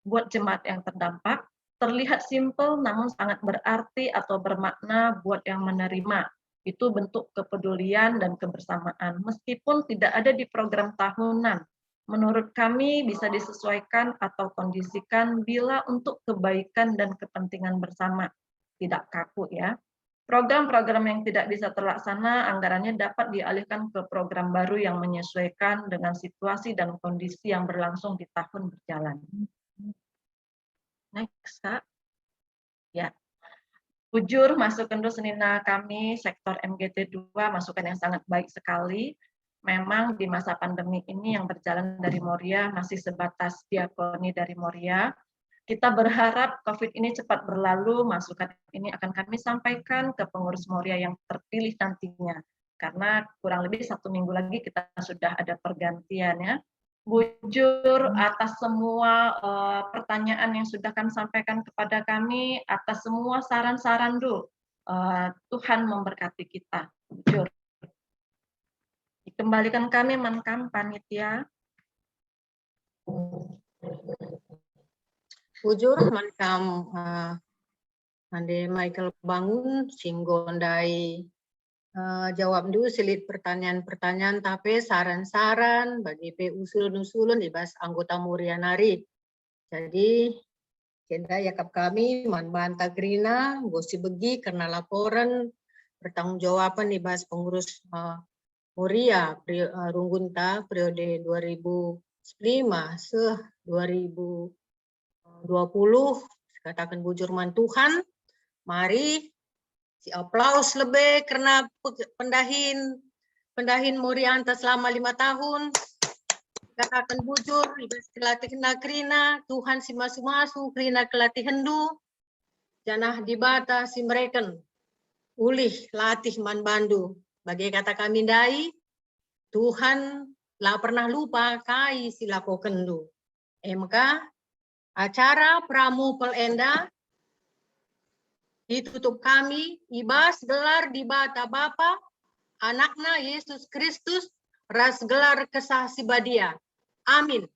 buat jemaat yang terdampak. Terlihat simpel namun sangat berarti atau bermakna buat yang menerima. Itu bentuk kepedulian dan kebersamaan. Meskipun tidak ada di program tahunan, menurut kami bisa disesuaikan atau kondisikan bila untuk kebaikan dan kepentingan bersama. Tidak kaku ya. Program-program yang tidak bisa terlaksana, anggarannya dapat dialihkan ke program baru yang menyesuaikan dengan situasi dan kondisi yang berlangsung di tahun berjalan. Next, Kak. Ya. Jujur, masukan Rusnina kami sektor MGT 2 masukan yang sangat baik sekali. Memang di masa pandemi ini yang berjalan dari Moria masih sebatas diakoni dari Moria. Kita berharap COVID ini cepat berlalu, masukan ini akan kami sampaikan ke pengurus Moria yang terpilih nantinya. Karena kurang lebih 1 minggu lagi kita sudah ada pergantian ya. Bujur atas semua pertanyaan yang sudah kami sampaikan kepada kami, atas semua saran-saran Tuhan memberkati kita. Bujur. Dikembalikan kami Mankam panitia. Bujur Mankam Ande Michael bangun singgondai jawab dulu selit pertanyaan-pertanyaan tapi saran-saran bagi usul-usulun ibas anggota Moria nari. Jadi jenda yakap kami manbanta Grina gosi begi karena laporan pertanggungjawaban ibas pengurus Moria Runggunta periode 2005 se 2020 katakan bujur man Tuhan. Mari si aplaus lebih karena pendahin Moria Anta selama 5 tahun. Katakan bujur, ibas kelatih Krina, Tuhan si masu-masu, Krina kelatih hendu. Janah dibata si mereka ulih latih man bandu. Bagi kata kami dai, Tuhan lah pernah lupa kai si lako kendu. MK acara Pramupel Enda ditutup kami ibas gelar di bata Bapa anaknya Yesus Kristus ras gelar kesah sibadia. Amin.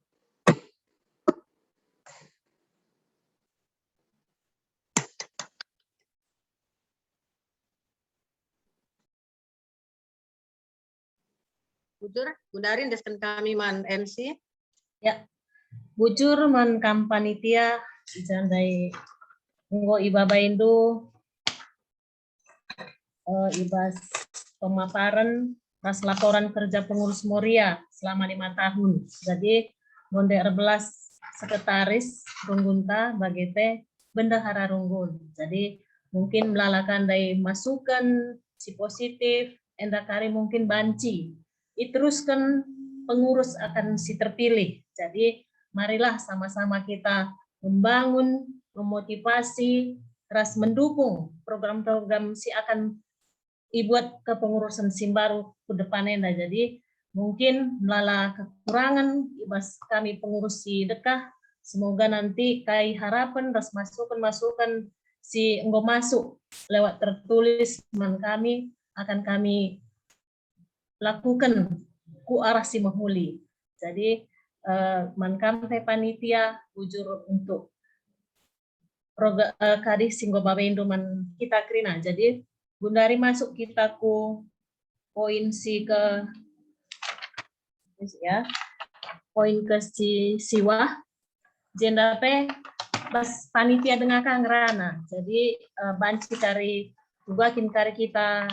Bujur, Budarin desken kami man MC. Ya, bujur man kampanitia jandai nggo ibabaindo ibas pemaparan ras laporan kerja pengurus Moria selama 5 tahun. Jadi Bonde 11 sekretaris Runggunta bagete bendahara Runggun. Jadi mungkin melalakan dari masukan si positif endakari mungkin banci. Iteruskan pengurus akan si terpilih. Jadi marilah sama-sama kita membangun, memotivasi, ras mendukung program-program si akan dibuat kepengurusan Simbaru ke depannya. Nah, jadi mungkin melala kekurangan ibas kami pengurus si dekah, semoga nanti kai harapan ras masukan si enggo masuk lewat tertulis man kami akan kami lakukan ku arah si mahuli. Jadi man kami panitia bujur untuk kadih singgo babendo man kita Krina. Jadi Bundari masuk kita ku poin si ke ya poin ke si siwa jendape bas panitia dengan kang rana. Jadi banci kari tugakin kari kita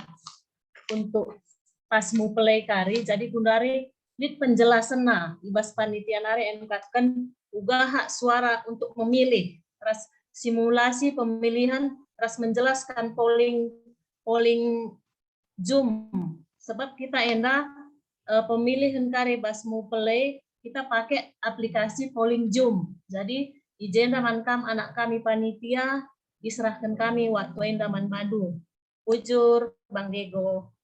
untuk pas mu play kari. Jadi Bundari lid penjelasan nah ibas panitia nari engkatkan uga hak suara untuk memilih ras simulasi pemilihan ras menjelaskan polling Zoom sebab kita pemilihan kare basmu play kita pakai aplikasi polling Zoom. Jadi ijen mankam anak kami panitia diserahkan kami waktu endaman madu. Bujur Bang Diego.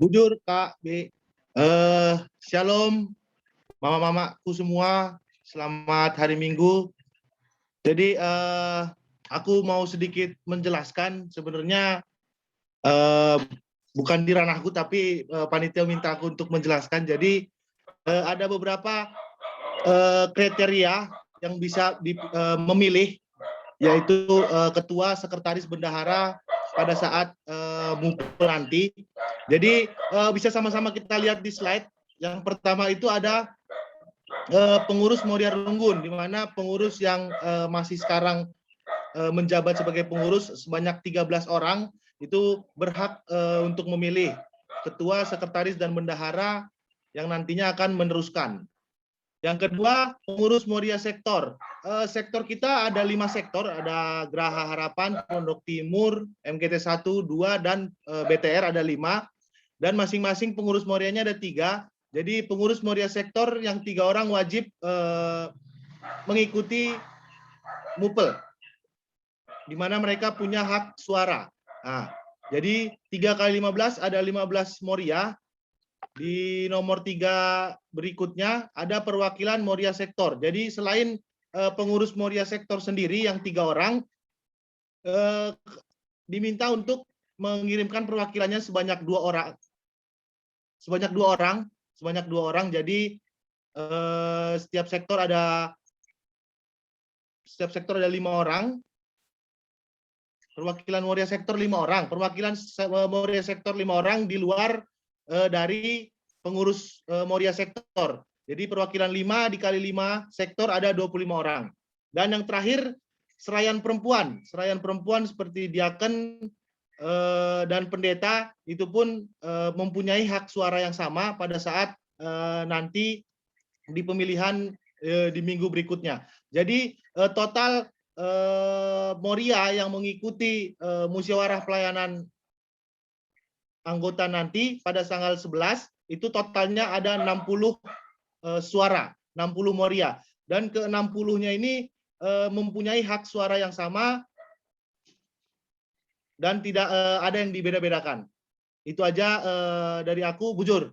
Bujur Kak B. Shalom mama-mamaku semua. Selamat hari Minggu. Jadi aku mau sedikit menjelaskan sebenarnya bukan di ranahku tapi panitia minta aku untuk menjelaskan. Jadi ada beberapa kriteria yang bisa memilih yaitu ketua, sekretaris, bendahara pada saat mumpul nanti. Jadi bisa sama-sama kita lihat di slide. Yang pertama itu ada pengurus Moria Runggun, di mana pengurus yang masih sekarang menjabat sebagai pengurus sebanyak 13 orang itu berhak untuk memilih ketua, sekretaris, dan bendahara yang nantinya akan meneruskan. Yang kedua, pengurus Moria sektor. Sektor kita ada 5 sektor, ada Geraha Harapan, Pondok Timur, MGT 1, 2, dan BTR ada 5. Dan masing-masing pengurus Morianya ada 3. Jadi pengurus Moria sektor yang 3 orang wajib mengikuti MUPEL, di mana mereka punya hak suara. Nah, jadi 3 kali 15 ada 15 Moria. Di nomor 3 berikutnya ada perwakilan Moria sektor. Jadi selain pengurus Moria sektor sendiri yang 3 orang, diminta untuk mengirimkan perwakilannya sebanyak 2 orang. Sebanyak 2 orang. Jadi setiap sektor ada 5 orang. Perwakilan Moria sektor 5 orang. Perwakilan Moria sektor 5 orang di luar dari pengurus Moria sektor. Jadi perwakilan 5 dikali 5 sektor ada 25 orang. Dan yang terakhir, serayan perempuan. Serayan perempuan seperti diaken dan pendeta itu pun mempunyai hak suara yang sama pada saat nanti di pemilihan di minggu berikutnya. Jadi total Moria yang mengikuti musyawarah pelayanan anggota nanti pada tanggal 11 itu totalnya ada 60 suara, 60 Moria, dan ke-60-nya ini mempunyai hak suara yang sama dan tidak ada yang dibeda-bedakan. Itu aja dari aku, Bujur.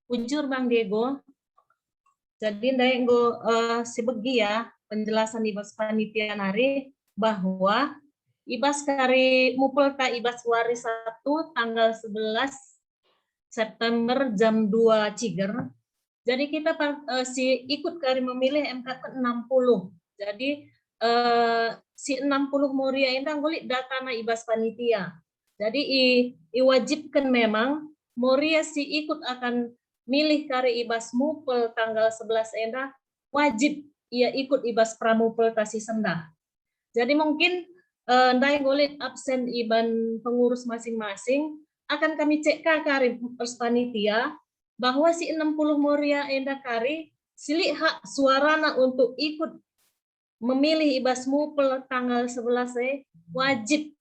Bujur Bang Diego. Jadi Diego sebegi ya penjelasan Ibas panitia nari bahwa Ibas kari mupel ka Ibas waris 1 tanggal 11 September jam 2 Ciger. Jadi kita si ikut kari memilih MK ke-60. Jadi si 60 Moria ini ngulik data na Ibas panitia. Jadi iwajibkan memang Moria si ikut akan milih kari Ibas mupel tanggal 11 enda wajib ia ikut Ibas pramupel kasih sendah. Jadi mungkin ndai ngolit absen iban pengurus masing-masing akan kami cek kari panitia bahwa si 60 Moria enda kari silik hak suarana untuk ikut memilih Ibas mupel tanggal 11 wajib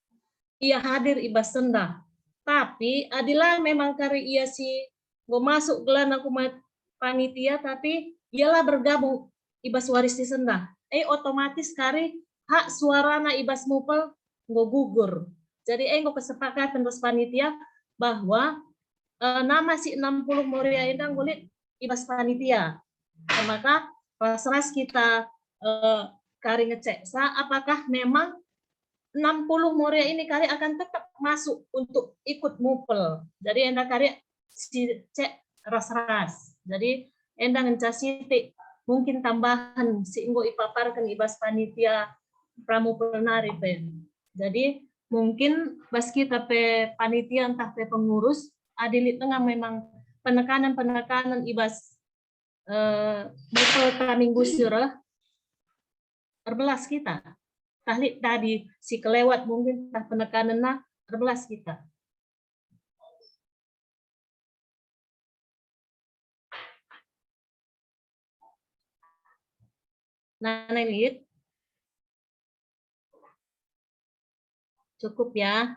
ia hadir Ibas sendah. Tapi adilah memang kari ia si nggak masuk gelan aku panitia tapi ialah bergabung Ibas waris di sendah. Otomatis kari hak suarana Ibas mupel nggak gugur. Jadi nggak kesepakatan terus panitia bahwa nama si 60 Moria ini ngulit Ibas panitia. Maka ras kita kari ngecek apakah memang 60 Moria ini kari akan tetap masuk untuk ikut mupel. Jadi enda kari cek ras-ras. Jadi enda ngecasiti mungkin tambahan si inggo ipaparkan Ibas panitia pramupel nari pe. Jadi mungkin bas kita pe panitia entah pe pengurus adilit tengah memang penekanan Ibas mupel minggu surah terbelas kita. Tahlit tadi si kelewat mungkin tah penekanan na terbelas kita. Nah, lihat cukup ya.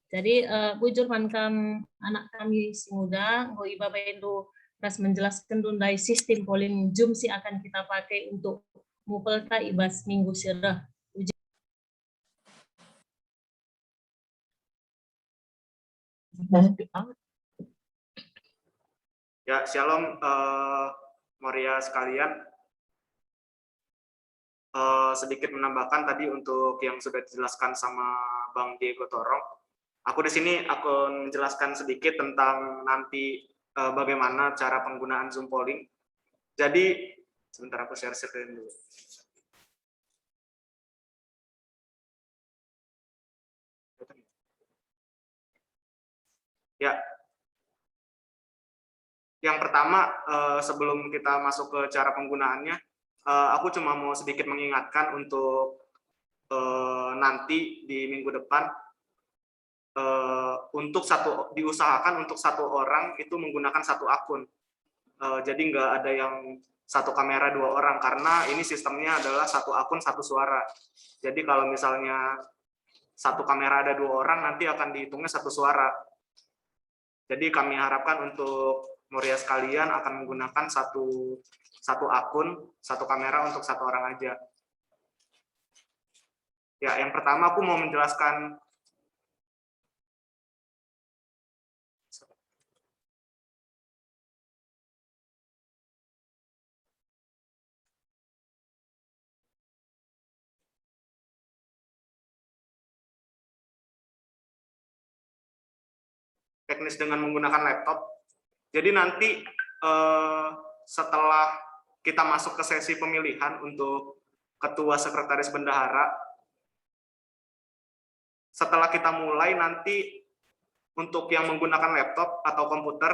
Jadi bujur mankam anak kami si muda, ngo iba bendu ras menjelaskan dundai sistem polling Zoom si akan kita pakai untuk mupelta Ibas minggu sirah. Ya, shalom Moria sekalian. Sedikit menambahkan tadi untuk yang sudah dijelaskan sama Bang Diego Torong. Aku di sini akan menjelaskan sedikit tentang nanti bagaimana cara penggunaan Zoom polling. Jadi sebentar aku share screen dulu. Ya. Yang pertama sebelum kita masuk ke cara penggunaannya, aku cuma mau sedikit mengingatkan untuk nanti di minggu depan diusahakan untuk satu orang itu menggunakan satu akun. Jadi nggak ada yang satu kamera 2 orang, karena ini sistemnya adalah satu akun satu suara. Jadi kalau misalnya satu kamera ada 2 orang, nanti akan dihitungnya satu suara. Jadi kami harapkan untuk Moria sekalian akan menggunakan satu akun, satu kamera untuk satu orang aja. Ya, yang pertama aku mau menjelaskan teknis dengan menggunakan laptop. Jadi nanti setelah kita masuk ke sesi pemilihan untuk ketua sekretaris bendahara, setelah kita mulai nanti untuk yang menggunakan laptop atau komputer,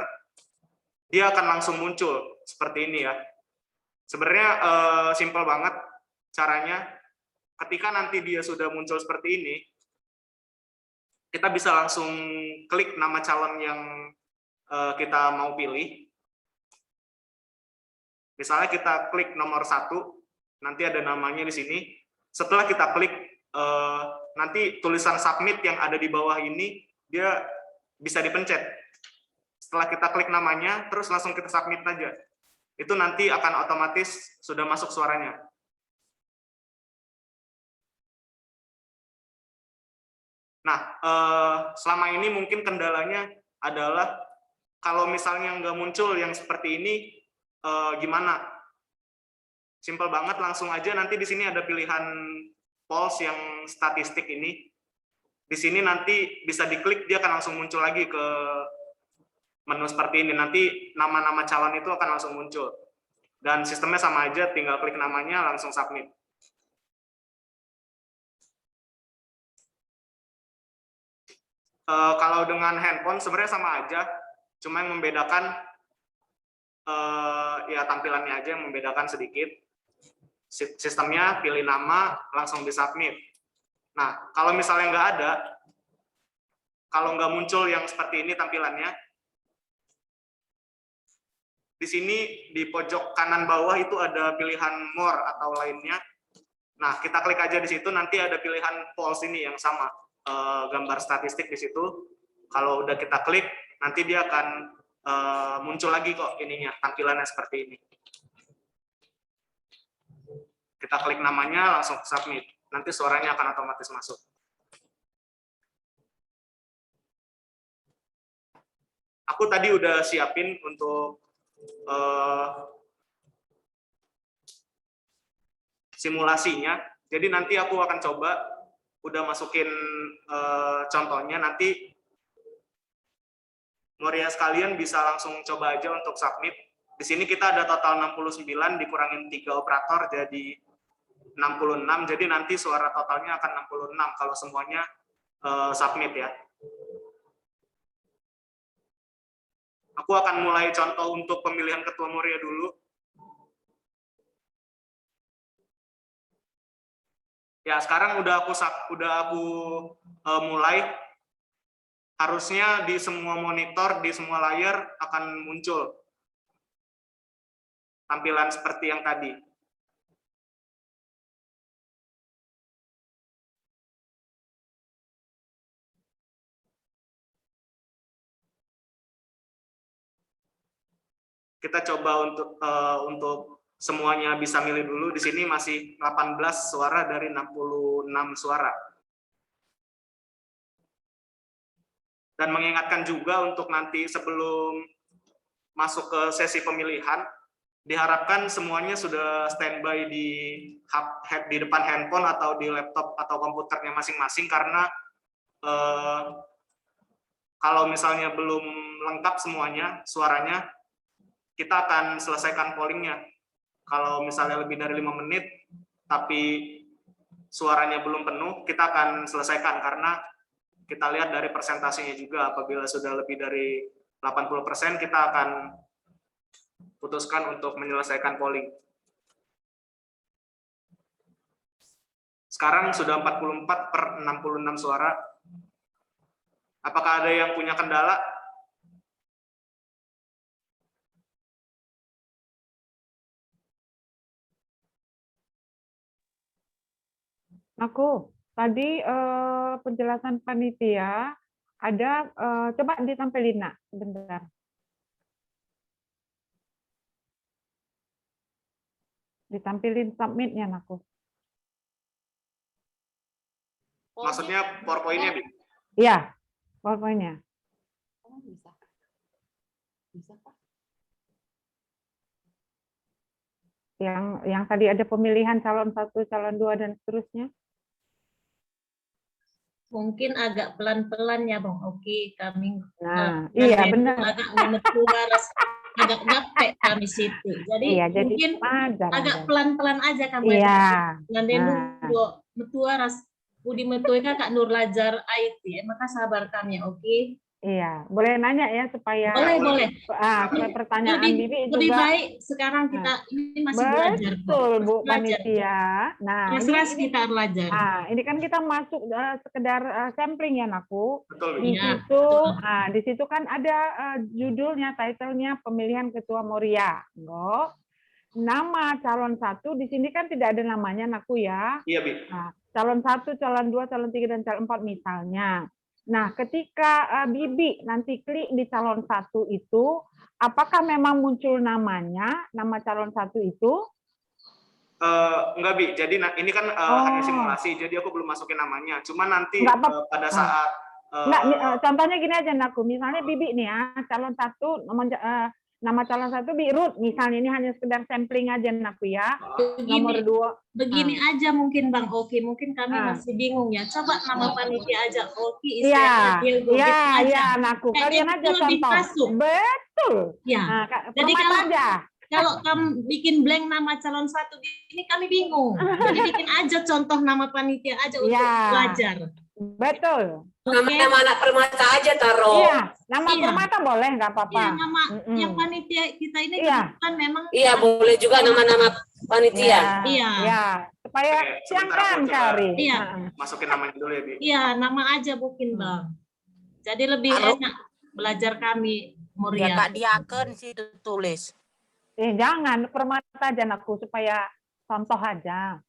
dia akan langsung muncul seperti ini ya. Sebenarnya simpel banget caranya. Ketika nanti dia sudah muncul seperti ini, kita bisa langsung klik nama calon yang kita mau pilih. Misalnya kita klik nomor 1, nanti ada namanya di sini. Setelah kita klik, nanti tulisan submit yang ada di bawah ini, dia bisa dipencet. Setelah kita klik namanya, terus langsung kita submit aja. Itu nanti akan otomatis sudah masuk suaranya. Nah, selama ini mungkin kendalanya adalah kalau misalnya nggak muncul yang seperti ini, gimana? Simpel banget, langsung aja nanti di sini ada pilihan polls yang statistik ini. Di sini nanti bisa diklik, dia akan langsung muncul lagi ke menu seperti ini. Nanti nama-nama calon itu akan langsung muncul. Dan sistemnya sama aja, tinggal klik namanya, langsung submit. Kalau dengan handphone sebenarnya sama aja, cuma yang membedakan ya tampilannya aja yang membedakan sedikit. Sistemnya pilih nama langsung disubmit. Nah, kalau misalnya nggak ada, kalau nggak muncul yang seperti ini tampilannya, di sini di pojok kanan bawah itu ada pilihan more atau lainnya. Nah, kita klik aja di situ, nanti ada pilihan polls ini yang sama. Gambar statistik di situ. Kalau udah kita klik, nanti dia akan muncul lagi kok ininya, tampilannya seperti ini. Kita klik namanya, langsung submit. Nanti suaranya akan otomatis masuk. Aku tadi udah siapin untuk simulasinya. Jadi nanti aku akan coba udah masukin contohnya, nanti Moria sekalian bisa langsung coba aja untuk submit. Di sini kita ada total 69 dikurangin 3 operator jadi 66, jadi nanti suara totalnya akan 66 kalau semuanya submit ya. Aku akan mulai contoh untuk pemilihan ketua Moria dulu. Ya, sekarang udah aku mulai. Harusnya di semua monitor, di semua layar akan muncul tampilan seperti yang tadi. Kita coba untuk semuanya bisa milih dulu. Di sini masih 18 suara dari 66 suara. Dan mengingatkan juga untuk nanti sebelum masuk ke sesi pemilihan, diharapkan semuanya sudah standby di depan handphone atau di laptop atau komputernya masing-masing, karena kalau misalnya belum lengkap semuanya suaranya, kita akan selesaikan pollingnya. Kalau misalnya lebih dari 5 menit, tapi suaranya belum penuh, kita akan selesaikan, karena kita lihat dari persentasenya juga. Apabila sudah lebih dari 80%, kita akan putuskan untuk menyelesaikan polling. Sekarang sudah 44/66 suara. Apakah ada yang punya kendala? Aku tadi penjelasan panitia ada coba ditampilin nak sebentar. Ditampilin submitnya aku. Maksudnya PowerPoint-nya, Bi? Iya, PowerPoint-nya. Yang tadi ada pemilihan calon 1, calon 2 dan seterusnya. Mungkin agak pelan-pelan ya Bang Oki, kami Nah, iya benar. agak menepu garis, agak gaptek kami situ. Jadi Iya, jadi mungkin wajar, agak wajar. pelan-pelan aja kami. Iya. Nganden Nah. dulu metua ras Budi metua Kak Nur Lajar IT. Maka sabar kami, oke? Iya, boleh nanya ya supaya Boleh. supaya pertanyaan Bibi Lebih juga baik sekarang kita ini masih belajar. betul Bu Belajar. panitia. Nah, Ras kita belajar. ini kan kita masuk sekedar sampling ya Naku. Betul, Di Iya, situ, di situ kan ada judulnya, title-nya pemilihan ketua Moria. Enggak. Nama calon 1 di sini kan tidak ada namanya Naku ya. Iya, Bi. Nah, calon 1, calon 2, calon 3 dan calon 4 misalnya. Nah, ketika Bibi nanti klik di calon 1 itu, apakah memang muncul namanya, nama calon 1 itu? Enggak, Bi. Jadi ini kan hanya simulasi, jadi aku belum masukin namanya. Cuma nanti pada saat contohnya gini aja, Naku. Misalnya Bibi nih ya, calon 1, nama calon 1 Bi Ruth, misalnya ini hanya sekedar sampling aja, Naku ya. Nomor 2. Begini aja mungkin Bang Oki, mungkin kami masih bingung ya. Coba nama panitia aja Oki, Iya, Naku. Kalian aja contoh. Betul. Ya. Nah, Jadi kalau kamu bikin blank nama calon 1 ini kami bingung. Jadi bikin aja contoh nama panitia aja untuk belajar. Betul. Nama-nama anak permata aja taruh. Iya, nama permata boleh, nggak apa-apa. Iya, nama yang panitia kita ini kan memang. Iya, boleh juga nama-nama panitia. Iya. Supaya siangkan Kari. Iya. Masukin namanya dulu ya, Bi. Iya, nama aja mungkin Bang. Jadi lebih enak belajar kami Moria. Ya Kak Diaken sih tulis. Jangan permata aja Naku supaya contoh aja.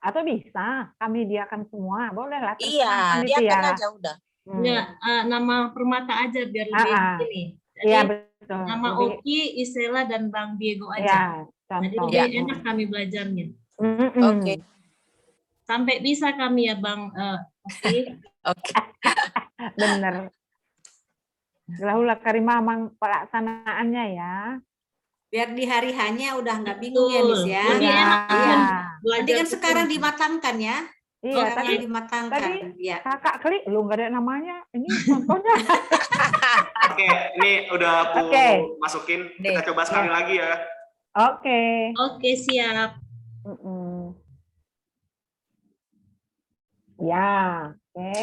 Atau bisa kami diakan semua, boleh lah. Iya, diakan aja udah. Ya, nama permata aja biar lebih ini. Iya, betul. Nama Oki, Isela dan Bang Diego aja. Jadi lebih enak kami belajarnya. Oke. Sampai bisa kami ya Bang Oki. Oke. Bener. Lahulah Karimah mang pelaksanaannya ya. Biar di hari hanya udah nggak bingung ya, Miss ya. Nanti kan sekarang dimatangkan ya. Iya, tadi dimatangkan. Ya. Kakak klik, lu nggak ada namanya. Ini contohnya. Oke, ini udah aku masukin. Kita coba sekali lagi ya. Oke. Oke, siap. Ya, oke.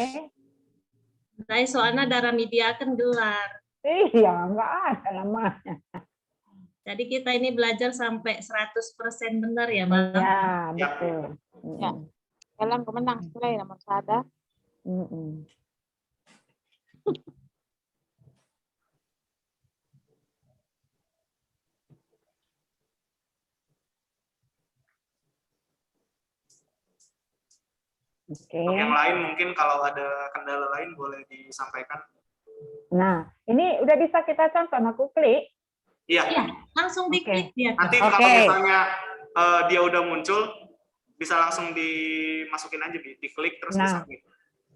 Saya soalnya darah media kan gelar. Iya, nggak ada namanya. Jadi kita ini belajar sampai 100% benar ya, Bang? Ya, betul. Ya. Dalam pemenang mulai nomor sada. Oke. Yang lain mungkin kalau ada kendala lain boleh disampaikan. Nah, ini udah bisa kita contoh. Aku klik. Iya. Ya, langsung diklik dia. Nanti kalau misalnya dia udah muncul, bisa langsung dimasukin aja, diklik terus disubmit.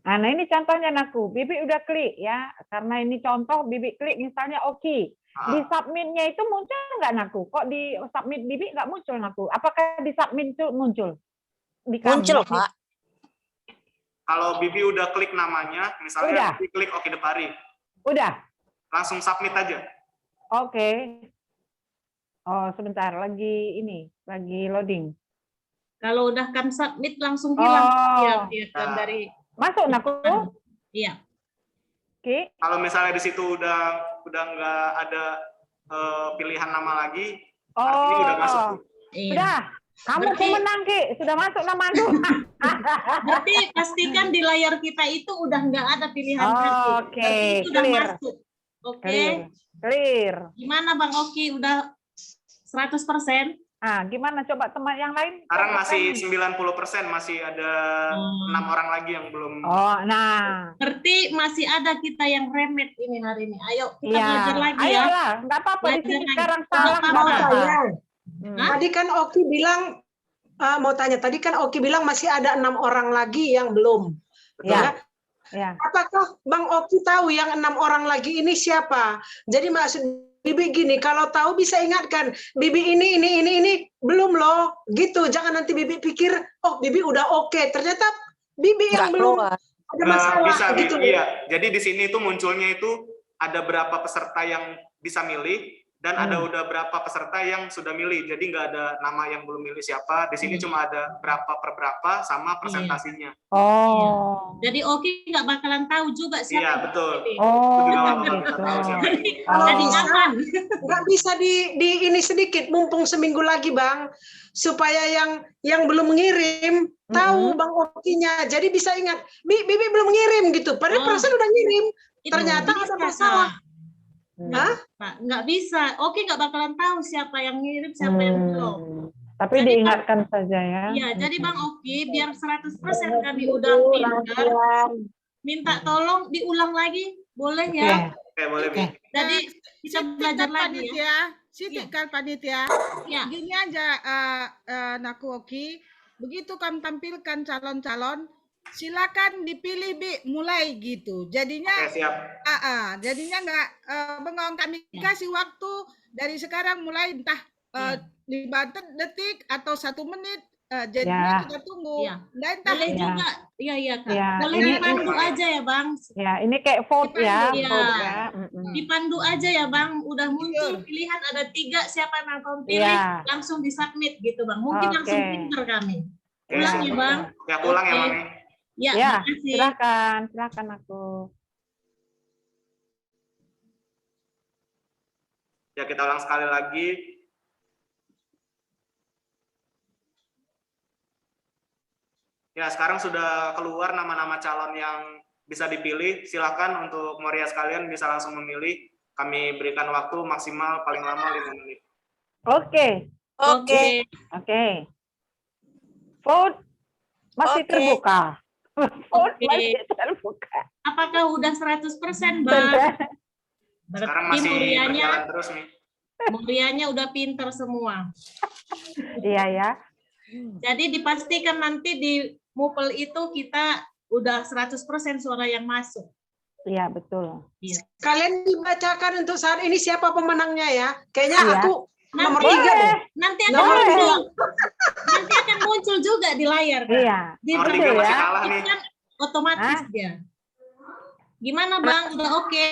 Nah, ini contohnya Naku. Bibi udah klik ya, karena ini contoh Bibi klik misalnya oke. Di submitnya itu muncul nggak Naku? Kok di submit Bibi nggak muncul Naku? Apakah di submit itu muncul? Muncul Kak. Kalau Bibi udah klik namanya, misalnya Bibi klik Oki Depari. Udah. Langsung submit aja. Oke. Oh, sebentar lagi lagi loading. Kalau udah kan submit langsung hilang kan dari masuk Naku. Iya. Oke. Kalau misalnya di situ udah nggak ada pilihan nama lagi, artinya udah masuk. Iya. Kamu pemenang, Ki. Sudah masuk nama Anu. Berarti pastikan di layar kita itu udah nggak ada pilihan kartu. Oke, Berarti itu udah clear. masuk. Oke. Clear. Clear. Gimana Bang Oki? Udah 100%? Ah, gimana coba teman yang lain? Sekarang masih 90%, masih ada 6 orang lagi yang belum. Oh, nah. Berarti masih ada kita yang remet ini hari ini. Ayo kita Iya. belajar lagi ya. Ayolah, nggak apa-apa. Di Belajar sini lagi. sekarang Nggak salah. apa-apa. nggak apa-apa. Tadi kan Oki bilang, mau tanya, tadi kan Oki bilang masih ada 6 orang lagi yang belum. Ya. Ya. Apakah Bang Oki tahu yang 6 orang lagi ini siapa? Jadi maksud Bibi gini, kalau tahu bisa ingatkan, Bibi ini belum loh, gitu. Jangan nanti Bibi pikir, oh Bibi udah oke. Ternyata Bibi yang belum ada masalah. Bisa, gitu. iya. Jadi di sini itu munculnya itu ada berapa peserta yang bisa milih dan ada udah berapa peserta yang sudah milih. Jadi nggak ada nama yang belum milih siapa. Di sini cuma ada berapa per berapa sama persentasinya. Oh. Jadi Oki nggak bakalan tahu juga siapa. Iya, betul. Oh, Jadi nggak bisa di ini sedikit, mumpung seminggu lagi Bang, supaya yang belum mengirim tahu Bang Okinya. Jadi bisa ingat, Bibi belum ngirim gitu. Padahal perasaan udah ngirim. Ternyata ada masalah. Nggak bisa. Oki nggak bakalan tahu siapa yang ngirim, siapa yang belum. Tapi Jadi, diingatkan saja ya. Iya, jadi Bang Oki biar 100% kami udah pintar, minta tolong diulang lagi, boleh ya? Oke, boleh, Bi. Jadi kita belajar lagi ya. Sitikan panitia. Ya. Gini aja, Naku Oki, begitu kami tampilkan calon-calon, silakan dipilih Bi, mulai gitu. Jadinya, Oke, siap. jadinya nggak bengong, kami kasih waktu dari sekarang mulai entah 5 detik atau 1 menit. Jadinya kita tunggu. Ya. Entah Boleh juga. Iya, iya Kak. Ya, Boleh ini- dipandu aja ya Bang. Ya, ini kayak vote ya. Iya. Vote ya. Dipandu aja ya Bang. Udah muncul pilihan ada 3, siapa yang mau pilih, Iya. langsung disubmit gitu Bang. Mungkin Oke. langsung pinter kami. Oke, Ulang ya siap. Bang. Ya, aku ulang ya, Oke. Mami. Ya, Ya, makasih. silakan aku. Ya, kita ulang sekali lagi. Ya, sekarang sudah keluar nama-nama calon yang bisa dipilih. Silakan untuk Moria sekalian bisa langsung memilih. Kami berikan waktu maksimal paling lama 5 menit. Oke. Oke. Oke. Vote masih terbuka. Vote Oke. masih terbuka. Apakah udah 100% Bang? Sekarang Berarti masih Morianya, berjalan terus nih. Morianya udah pinter semua. Iya ya. Jadi dipastikan nanti di Mupel itu kita udah 100% suara yang masuk. Iya, betul. Iya. Kalian dibacakan untuk saat ini siapa pemenangnya ya? Kayaknya Iya. aku nomor Nanti, 3 deh. nanti akan Nomor muncul. Nanti akan muncul juga di layar. Kak. Iya. Di Nomor betul 3 masih ya. kalah nih. itu kan otomatis dia. Gimana Bang? Udah oke?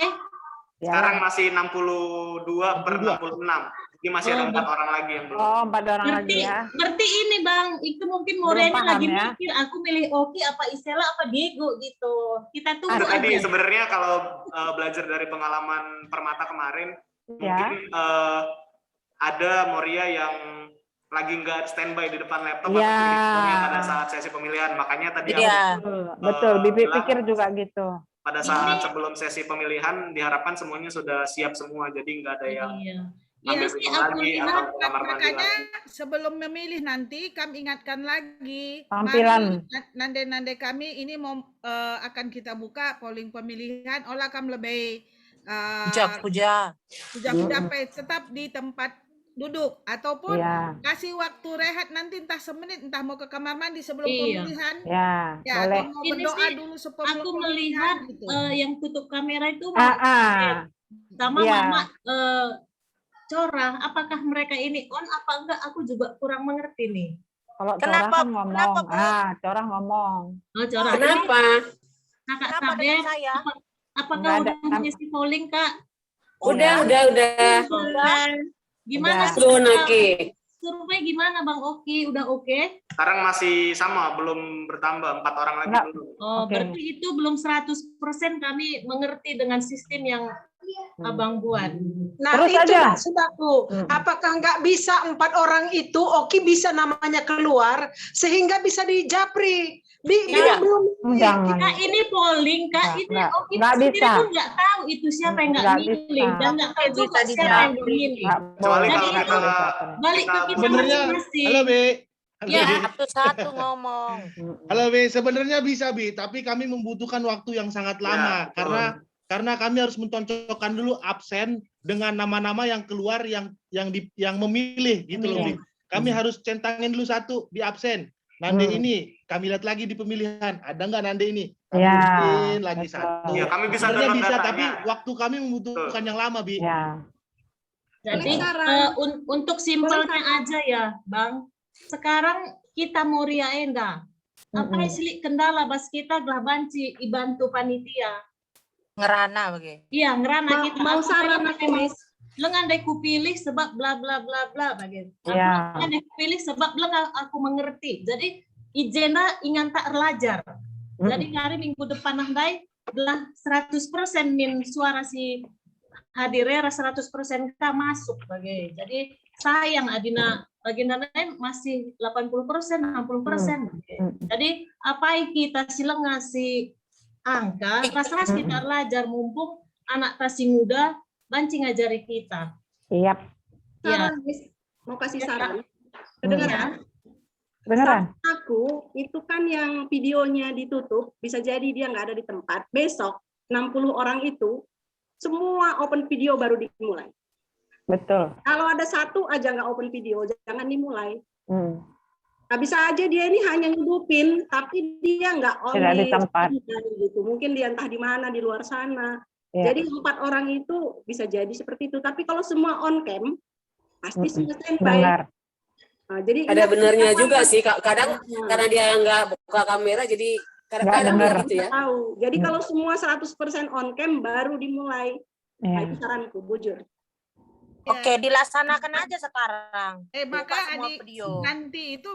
Ya. Sekarang masih 62 per 66. Jadi masih ada 4 orang lagi yang belum. Oh, 4 orang lagi Berarti, ya. berarti ini Bang, itu mungkin Belum Morianya paham lagi ya. mikir, aku milih Oki apa Isela apa Diego gitu. Kita tunggu Itu tadi aja. sebenarnya kalau belajar dari pengalaman Permata kemarin, Ya. mungkin ada Moria yang lagi nggak standby di depan laptop Ya. atau teleponnya pada saat sesi pemilihan. Makanya tadi Iya. Betul, Bibi bilang pikir juga gitu. pada saat sebelum sesi pemilihan diharapkan semuanya sudah siap semua, jadi nggak ada yang Iya. ngambil Iya sih, video aku lagi lihat atau ke kamar mandi Makanya lagi. sebelum memilih nanti kami ingatkan lagi Tampilan. mari nande-nande kami ini mau akan kita buka polling pemilihan olah kam lebih Puja-puja. puja-puja tetap di tempat duduk ataupun Iya. kasih waktu rehat nanti entah semenit entah mau ke kamar mandi sebelum Iya. pemilihan Ya, ya boleh. atau mau Ini berdoa sih dulu sebelum Aku pemilihan melihat gitu. yang tutup kamera itu sama Iya. Mama Corah. Apakah mereka ini on apa enggak? Aku juga kurang mengerti nih. Kalau Corah Kenapa? kan ngomong. Kenapa, Bu? Corah ngomong. Oh, Corah. Kenapa? Kakak Kenapa Saber, dengan saya? apakah Nggak ada, udah mengisi polling Kak? Udah. Dan gimana Udah. survei? Survei gimana Bang Oki? Udah oke? Sekarang masih sama, belum bertambah, 4 orang lagi Nggak. dulu. Oh, Oke. berarti itu belum 100% kami mengerti dengan sistem Abang buat. Nah, Terus itu aja. maksudku. Apakah nggak bisa 4 orang itu, Oki bisa namanya keluar, sehingga bisa dijapri? Iya. Belum. Jangan. Kak, ini polling, Kak. Ini Oki nggak sendiri bisa. pun nggak tahu itu siapa yang nggak Nggak milih bisa. dan nggak tahu Bisa juga siapa dijawab. yang memilih. Kecuali Jadi kalau kita balik ke kita Sebenarnya, masing-masing. halo Bi. Halo, Ya. Bi. Satu-satu ngomong. Halo Bi, sebenarnya bisa Bi, tapi kami membutuhkan waktu yang sangat lama betul. karena kami harus mencocokkan dulu absen dengan nama-nama yang keluar yang memilih gitu loh Bi. Kami harus centangin dulu satu di absen. Nande ini kami lihat lagi di pemilihan, ada nggak Nande ini? Kami Ya, bikin lagi betul. satu. Ya, kami bisa Sebenarnya download bisa, datanya. tapi waktu kami membutuhkan yang lama Bi. Ya. Jadi Boleh saran? untuk simpelnya aja ya, Bang. Sekarang kita mau Ria Enda. Apa yang silik kendala bas kita gelah banci ibantu panitia. Ngerana bagi. Iya, ngerana kita. Mau Aku saran pengen aku, Miss. lengan dek kupilih sebab bla bla bla bla bagian. Iya. Lengan dek kupilih sebab lengan aku mengerti. Jadi ijena ingan tak relajar. Jadi hari minggu depan andai belah 100% min suara si hadirera 100% kita masuk bagai. Jadi sayang Adina bagian lain masih 80%, 60%. Jadi apa yang kita silang ngasih angka, rasa kita belajar mumpung anak tasing muda banci ngajari kita. Siap. Saran, Miss. Mau kasih saran. Kedengaran? Beneran. Saran aku itu kan yang videonya ditutup, bisa jadi dia nggak ada di tempat. Besok 60 orang itu semua open video baru dimulai. Betul. Kalau ada satu aja nggak open video, jangan dimulai. Nah, bisa aja dia ini hanya ngudupin, tapi dia nggak Tidak di tempat. gitu. Mungkin dia entah di mana, di luar sana. Ya. Jadi 4 orang itu bisa jadi seperti itu. Tapi kalau semua on cam, pasti semua standby. Benar. Nah, jadi Ada ingat, benernya kita juga kan- sih, karena karena dia nggak buka kamera, jadi kadang-kadang dengar. gitu ya. tahu. Jadi kalau semua 100% on cam baru dimulai. Nah, itu saranku, bujur. Oke, dilaksanakan aja sekarang. Maka Buka semua adik video. nanti itu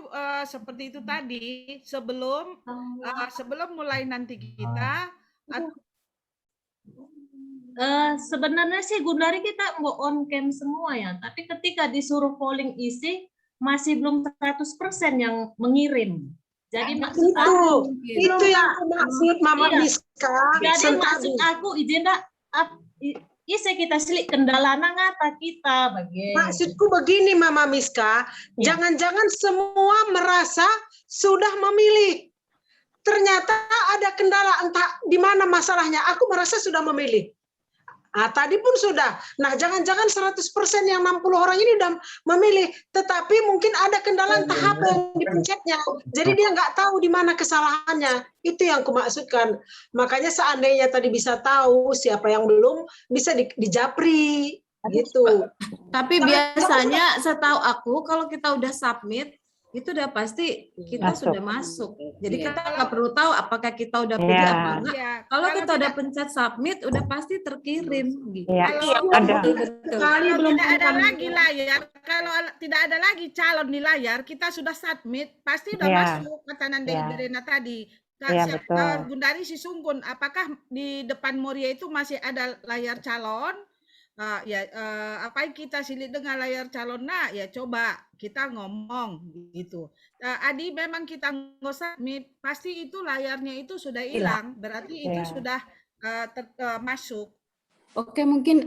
seperti itu tadi sebelum mulai nanti kita Sebenarnya sih Gundari kita mau on cam semua ya, tapi ketika disuruh polling isi masih belum 100% yang mengirim. Jadi maksud aku itu yang aku maksud Mama Iya. Miska. Jadi maksud aku izin isi kita selik kendala ngata kita bagian. Maksudku begini Mama Miska, jangan-jangan semua merasa sudah memilih. Ternyata ada kendala, entah di mana masalahnya. Aku merasa sudah memilih. Tadi pun sudah. Nah, jangan-jangan 100% yang 60 orang ini sudah memilih, tetapi mungkin ada kendala entah apa yang dipencetnya. Jadi dia nggak tahu di mana kesalahannya. Itu yang kumaksudkan. Makanya seandainya tadi bisa tahu siapa yang belum, bisa dijapri gitu. Tapi biasanya setahu aku kalau kita udah submit itu udah pasti kita sudah masuk. Jadi kita nggak perlu tahu apakah kita udah pilih apa enggak. Iya, Kalau kita udah pencet submit udah pasti terkirim gitu. Iya, Kalau belum tidak ada bukan- lagi layar, kalau tidak ada lagi calon di layar, kita sudah submit, pasti udah Iya. masuk kata Nanda Iya. Ibrena tadi. Iya, betul. Gundari si Sunggun, apakah di depan Moria itu masih ada layar calon? Apa yang kita silik dengan layar calon? Nah, ya coba kita ngomong gitu. Adi memang kita nggak submit, pasti itu layarnya itu sudah hilang, berarti itu Iya. sudah masuk. Oke, mungkin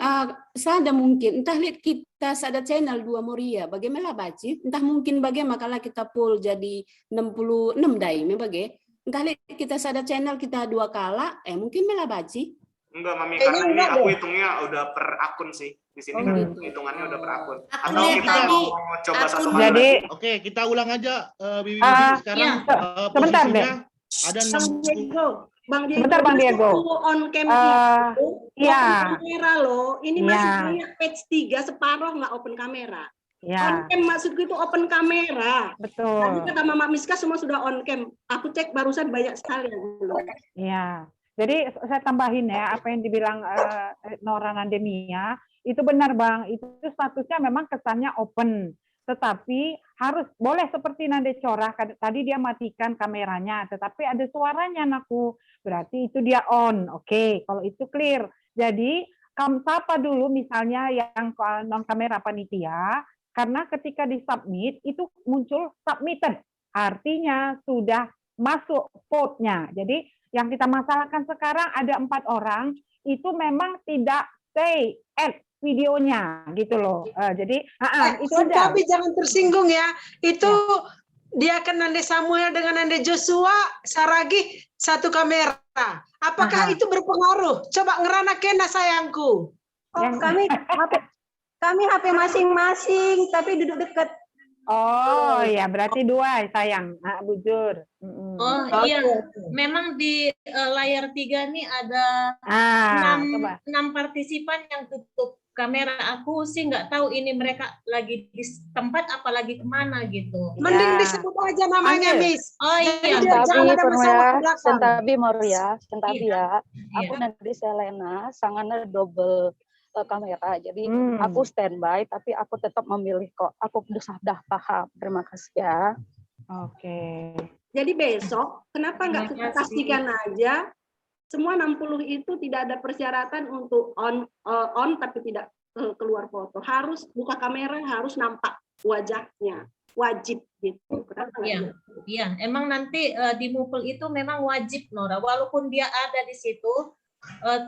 sada mungkin entah lihat kita sada channel 2 Moria bagaimana baci entah mungkin bagaimana kalau kita pool jadi 66 dai bagai entah lihat kita sada channel kita 2 kala mungkin mela baci. Enggak, Mami, karena ini aku hitungnya udah per akun sih. Di sini kan gitu. hitungannya udah per akun. Aku Atau lihat kita tadi mau coba satu kali Jadi, lagi? Oke, kita ulang aja Bibi sekarang sebentar, posisinya ada Bang 6. Diego, Bang Diego, Sebentar, Bang Diego. on cam itu iya. open kamera loh. Ini Iya. masih banyak page 3 separuh nggak open kamera. On Ya, cam maksudku itu open kamera. Tadi betul. kata Mama Miska semua sudah on cam. Aku cek barusan banyak sekali yang belum. Iya. Jadi saya tambahin ya apa yang dibilang Nora Nandemia itu benar Bang. Itu statusnya memang kesannya open. Tetapi harus boleh seperti Nande Corah tadi dia matikan kameranya, tetapi ada suaranya anakku. Berarti itu dia on. Oke, kalau itu clear. Jadi sapa dulu misalnya yang non kamera panitia, karena ketika di submit itu muncul submitted, artinya sudah masuk vote-nya. Jadi yang kita masalahkan sekarang ada 4 orang itu memang tidak stay at videonya gitu loh. Jadi itu aja. Tapi jangan tersinggung ya. Itu dia kan Nande Samuel dengan Nande Joshua Saragi satu kamera. Apakah itu berpengaruh? Coba ngerana kena sayangku. Kami HP masing-masing tapi duduk dekat. Oh ya, berarti 2 sayang. Bujur. Oh iya, memang di layar 3 nih ada 6 partisipan yang tutup kamera. Aku sih nggak tahu ini mereka lagi di tempat apa lagi kemana gitu. Mending disebut aja namanya, Miss. Oh iya. Sentabi Moria, Sentabi ya. Aku nanti Selena, sangatnya double kamera. Jadi aku standby, tapi aku tetap memilih kok. Aku sudah paham. Terima kasih ya. Oke. Jadi besok, kenapa nggak kita pastikan aja semua 60 itu tidak ada persyaratan untuk on tapi tidak keluar foto. Harus buka kamera, harus nampak wajahnya. Wajib gitu. Iya, emang nanti di Mupel itu memang wajib, Nora. Walaupun dia ada di situ,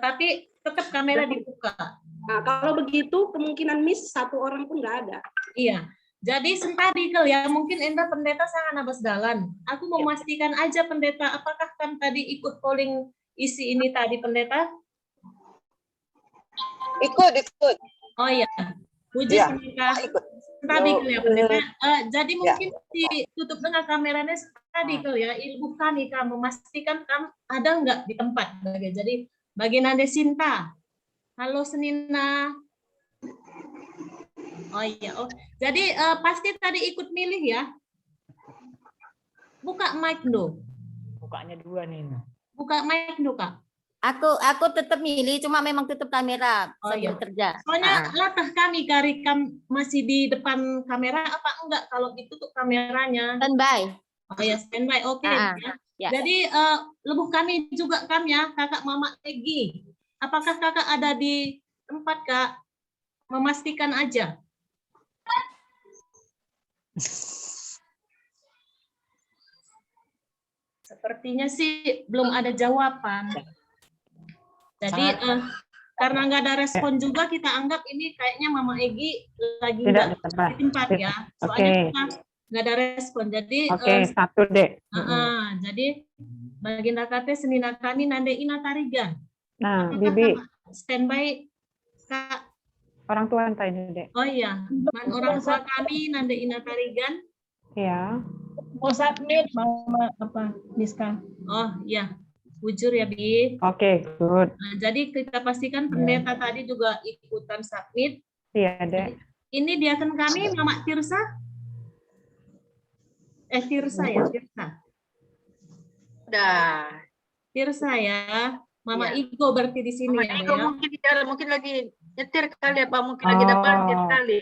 tapi tetap kamera dibuka. Nah, kalau begitu kemungkinan miss 1 orang pun nggak ada. Iya. Jadi sentadi ya, mungkin Enda pendeta sangat nabas dalan. Aku memastikan aja pendeta, apakah kan tadi ikut polling isi ini tadi pendeta? Ikut. Oh iya. Puji pendeta. Tadi ya pendeta. Jadi mungkin ditutup dengan kameranya tadi ya. Bukan nih memastikan kamu ada nggak di tempat. Jadi bagi Nande Sinta. Halo Senina. Oh iya, jadi pasti tadi ikut milih ya. Buka mic do. Bukanya 2 nih. Buka mic do Kak. Aku tetap milih, cuma memang tutup kamera sambil kerja. Soalnya latah kami masih di depan kamera apa enggak kalau ditutup kameranya? Standby. Oh ya standby, oke. Ya. Jadi lebih kami juga ya, Kakak Mama Egi. Apakah Kakak ada di tempat Kak? Memastikan aja. Sepertinya sih belum ada jawaban. Jadi karena nggak ada respon juga, kita anggap ini kayaknya Mama Egi lagi nggak di tempat ya. Soalnya kita nggak ada respon. Jadi 1 dek. Jadi baginda KT Senina kami Nande Ina Tarigan. Nah, Bibi. Standby Kak. Orang tua entah ini, Dek. Oh iya, orang tua kami Nande Ina Tarigan. Iya. Mau submit, mau apa, Miska? Oh iya, bujur ya, Bi. Oke, good. Nah, jadi kita pastikan pendeta tadi juga ikutan submit. Iya, Dek. Ini dia kan kami, Mama Tirsa. Tirsa ya, Tirsa. Udah. Tirsa ya. Mama Igo berarti di sini ya, Igo ya. mungkin lagi nyetir kali apa mungkin lagi dapat kali.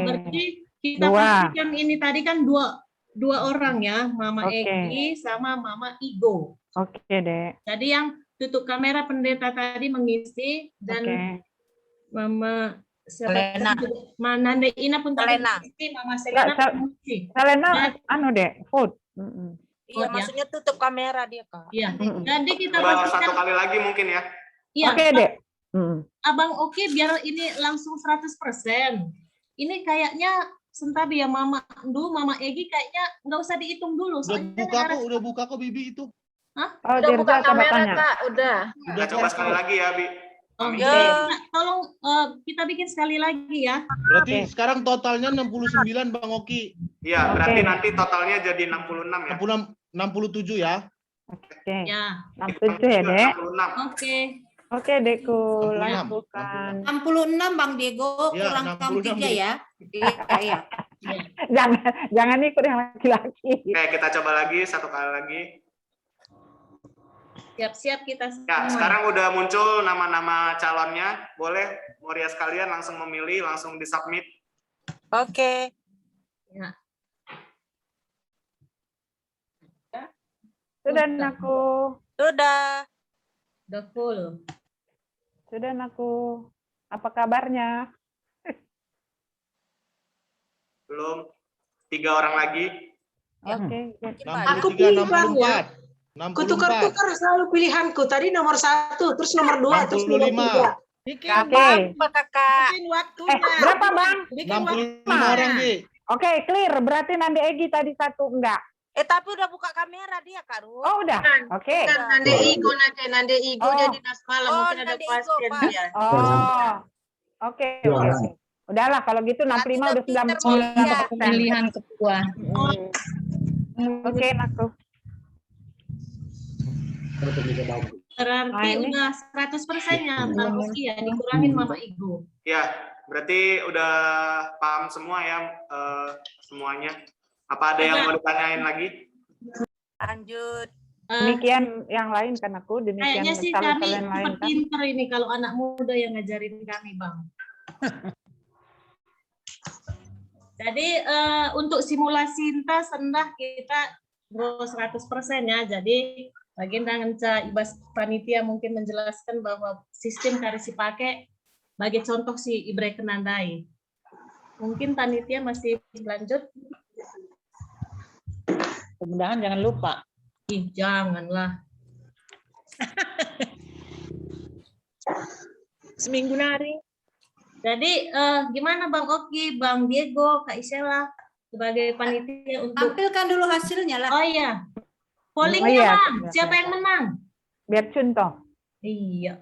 Berarti kita pastikan ini tadi kan dua orang ya, Mama Egi sama Mama Igo. Oke, Dek. Jadi yang tutup kamera pendeta tadi mengisi dan Mama Selena. Nande Ina pun tadi mengisi, Mama Selena mengisi. Selena Dek, food. Iya, maksudnya tutup kamera dia, Kak. Iya. Jadi kita satu kali lagi mungkin ya. Iya. Oke, Dek. Abang biar ini langsung 100%. Ini kayaknya sentabi ya Mama Egi kayaknya nggak usah dihitung dulu. Udah buka kok Bibi itu. Hah? Udah buka kamera, Kak. Udah. Kita coba sekali lagi ya, Bi. Tolong kita bikin sekali lagi ya. Berarti sekarang totalnya 69 Bang Oki. Iya, berarti nanti totalnya jadi 66 ya. 67 ya. Oke. Ya. 67 ya, Dek. 66. Oke, Dekku, lanjutkan. 66 Bang Diego, kurang kamu 3 ya. Iya. Jangan ikut yang laki-laki. Oke, kita coba lagi satu kali lagi. Siap-siap kita. Ya, sekarang udah muncul nama-nama calonnya. Boleh Moria sekalian langsung memilih, langsung disubmit. Oke. Ya. Sudah, Naku. Sudah. Udah full. Sudah, Naku. Apa kabarnya? Belum. 3 orang lagi. Oke. Aku pilih Bang ya. Kutukar-tukar selalu pilihanku. Tadi nomor 1, terus nomor 2, terus nomor 3. Bikin Oke. bikin waktunya. Berapa Bang? Bikin 65 orang, Bi. Oke, clear. Berarti Nande Egi tadi 1 enggak. Tapi udah buka kamera dia, Kak Ruth. Oh, udah. Oke. Kan Nande Igo, Nande Igo Oh. jadi Nasmala, mungkin ada Nande Igo, pasien Pak. dia. Oh. Oke. Udahlah kalau gitu 65 udah 99%. Pemilihan ketua. Oke, Naku. Berarti ini. udah 100%-nya Bang Oki ya, dikurangin Mama Igo. Ya, berarti udah paham semua ya semuanya. Apa ada yang mau ditanyain lagi? Lanjut. Demikian yang lain kan aku, demikian Kayaknya sih kami calon-calon lain super kan. pinter ini kalau anak muda yang ngajarin kami, Bang. Jadi untuk simulasi lintas rendah kita 100% ya. Jadi bagian dengan Ibas panitia mungkin menjelaskan bahwa sistem karisi pakai bagi contoh si Ibre Kenandai. Mungkin panitia masih lanjut. Mudah-mudahan jangan lupa. Ih, janganlah. Seminggu nari. Jadi gimana Bang Oki, Bang Diego, Kak Isela sebagai panitia untuk Tampilkan dulu hasilnya lah. Oh iya. Pollingnya Oh iya, Bang, sebelah siapa yang menang? Biar contoh. Iya.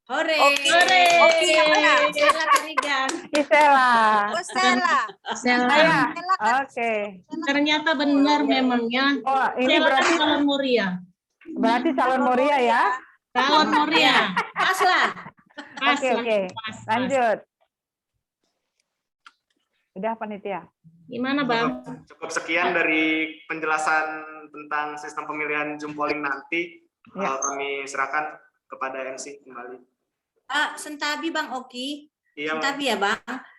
Hore. Hore. Oke, mana? Sela Tarigan. Isela. Oh, Stella. Saya. Oke. Ternyata benar memangnya. Oh, ini Stella berarti calon Moria. berarti calon Moria ya? Calon Moria. Pas lah. Pas Oke, lah, oke. pas. Lanjut. Udah panitia. Gimana Bang? Cukup sekian dari penjelasan tentang sistem pemilihan Zoom polling nanti. Ya. Kami serahkan kepada MC kembali. Sentabi Bang Oki. Iya, Sentabi ya Bang.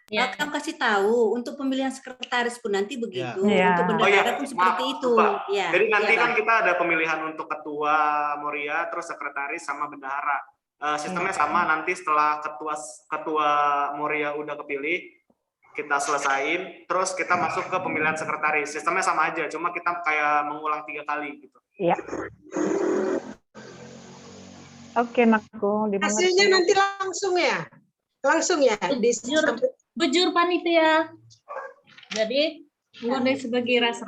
Ya. Kamu kasih tahu untuk pemilihan sekretaris pun nanti begitu, Ya. untuk Oh iya, bendahara pun seperti maaf, itu. lupa. Ya. Jadi nanti ya, kan Bang. kita ada pemilihan untuk ketua Moria, terus sekretaris sama bendahara. Sistemnya sama, nanti setelah ketua Moria udah kepilih, kita selesain, terus kita masuk ke pemilihan sekretaris. Sistemnya sama aja, cuma kita kayak mengulang 3 kali gitu. Iya. Oke, Naku. Dimengerti. Hasilnya nanti langsung ya? Langsung ya? Di Bujur panitia. Jadi, mulai sebagai ras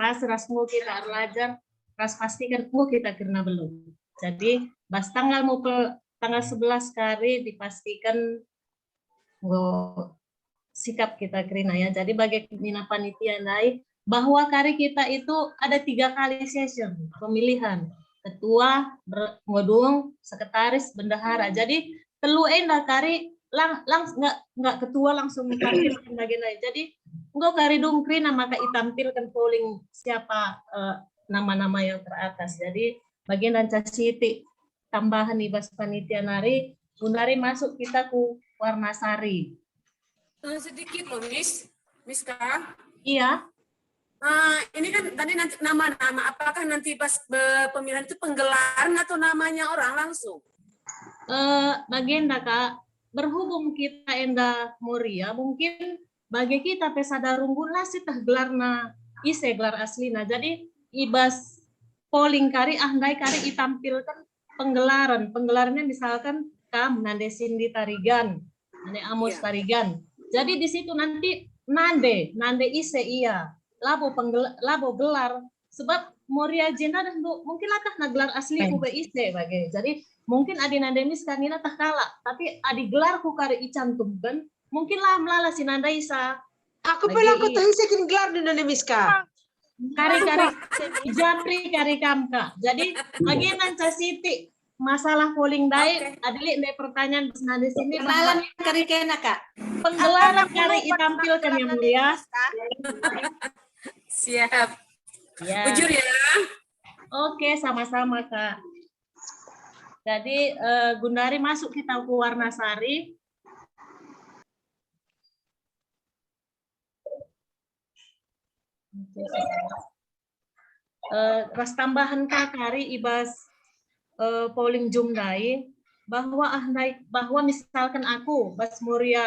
mau kita belajar, ras pastikan kita kena belum. Jadi, pas tanggal 11 kali dipastikan sikap kita kerina ya. Jadi bagi mina panitia naik bahwa kari kita itu ada 3 kali session pemilihan ketua, ngodung, sekretaris, bendahara. Jadi telu endah kari nggak ketua langsung tampilkan bagian lain. Jadi enggak kari dong kerina maka ditampilkan polling siapa nama-nama yang teratas. Jadi bagian dan caciti tambahan Ibas panitia nari, Bunari masuk kita ku warna sari. Sedikit loh, Miska. Iya. Ini kan tadi nanti nama-nama, apakah nanti pas pemilihan itu penggelaran atau namanya orang langsung? Bagian Kak, berhubung kita enda Moria, mungkin bagi kita pesada runggula sih tah gelarna ise gelar aslina. Jadi Ibas polling kari andai kari ditampilkan penggelarannya misalkan Kam Nande Cindy Tarigan, Nande Amos Tarigan. Jadi di situ nanti Nande ise iya labo gelar sebab Moria Jena dan mungkin latah gelar asli ku ise bagi. Jadi mungkin adi Nande miskanina tah kala tapi adi gelar ku kari icantumkan mungkin lah melala si Nanda Isa. Aku bilang aku tahu sekin gelar di Nande Miska. Kari Japri kari Kamka. Jadi bagian nanca Siti masalah polling day adili nih pertanyaan di sini Kenalan kari kena Kak. Penggelaran kari ditampilkan yang mulia. Siap. Ya. Jujur ya. Oke, sama-sama Kak. Jadi Gundari masuk kita ke warna sari. Ras tambahan Kak Kari Ibas polling jumdai bahwa misalkan aku Bas Moria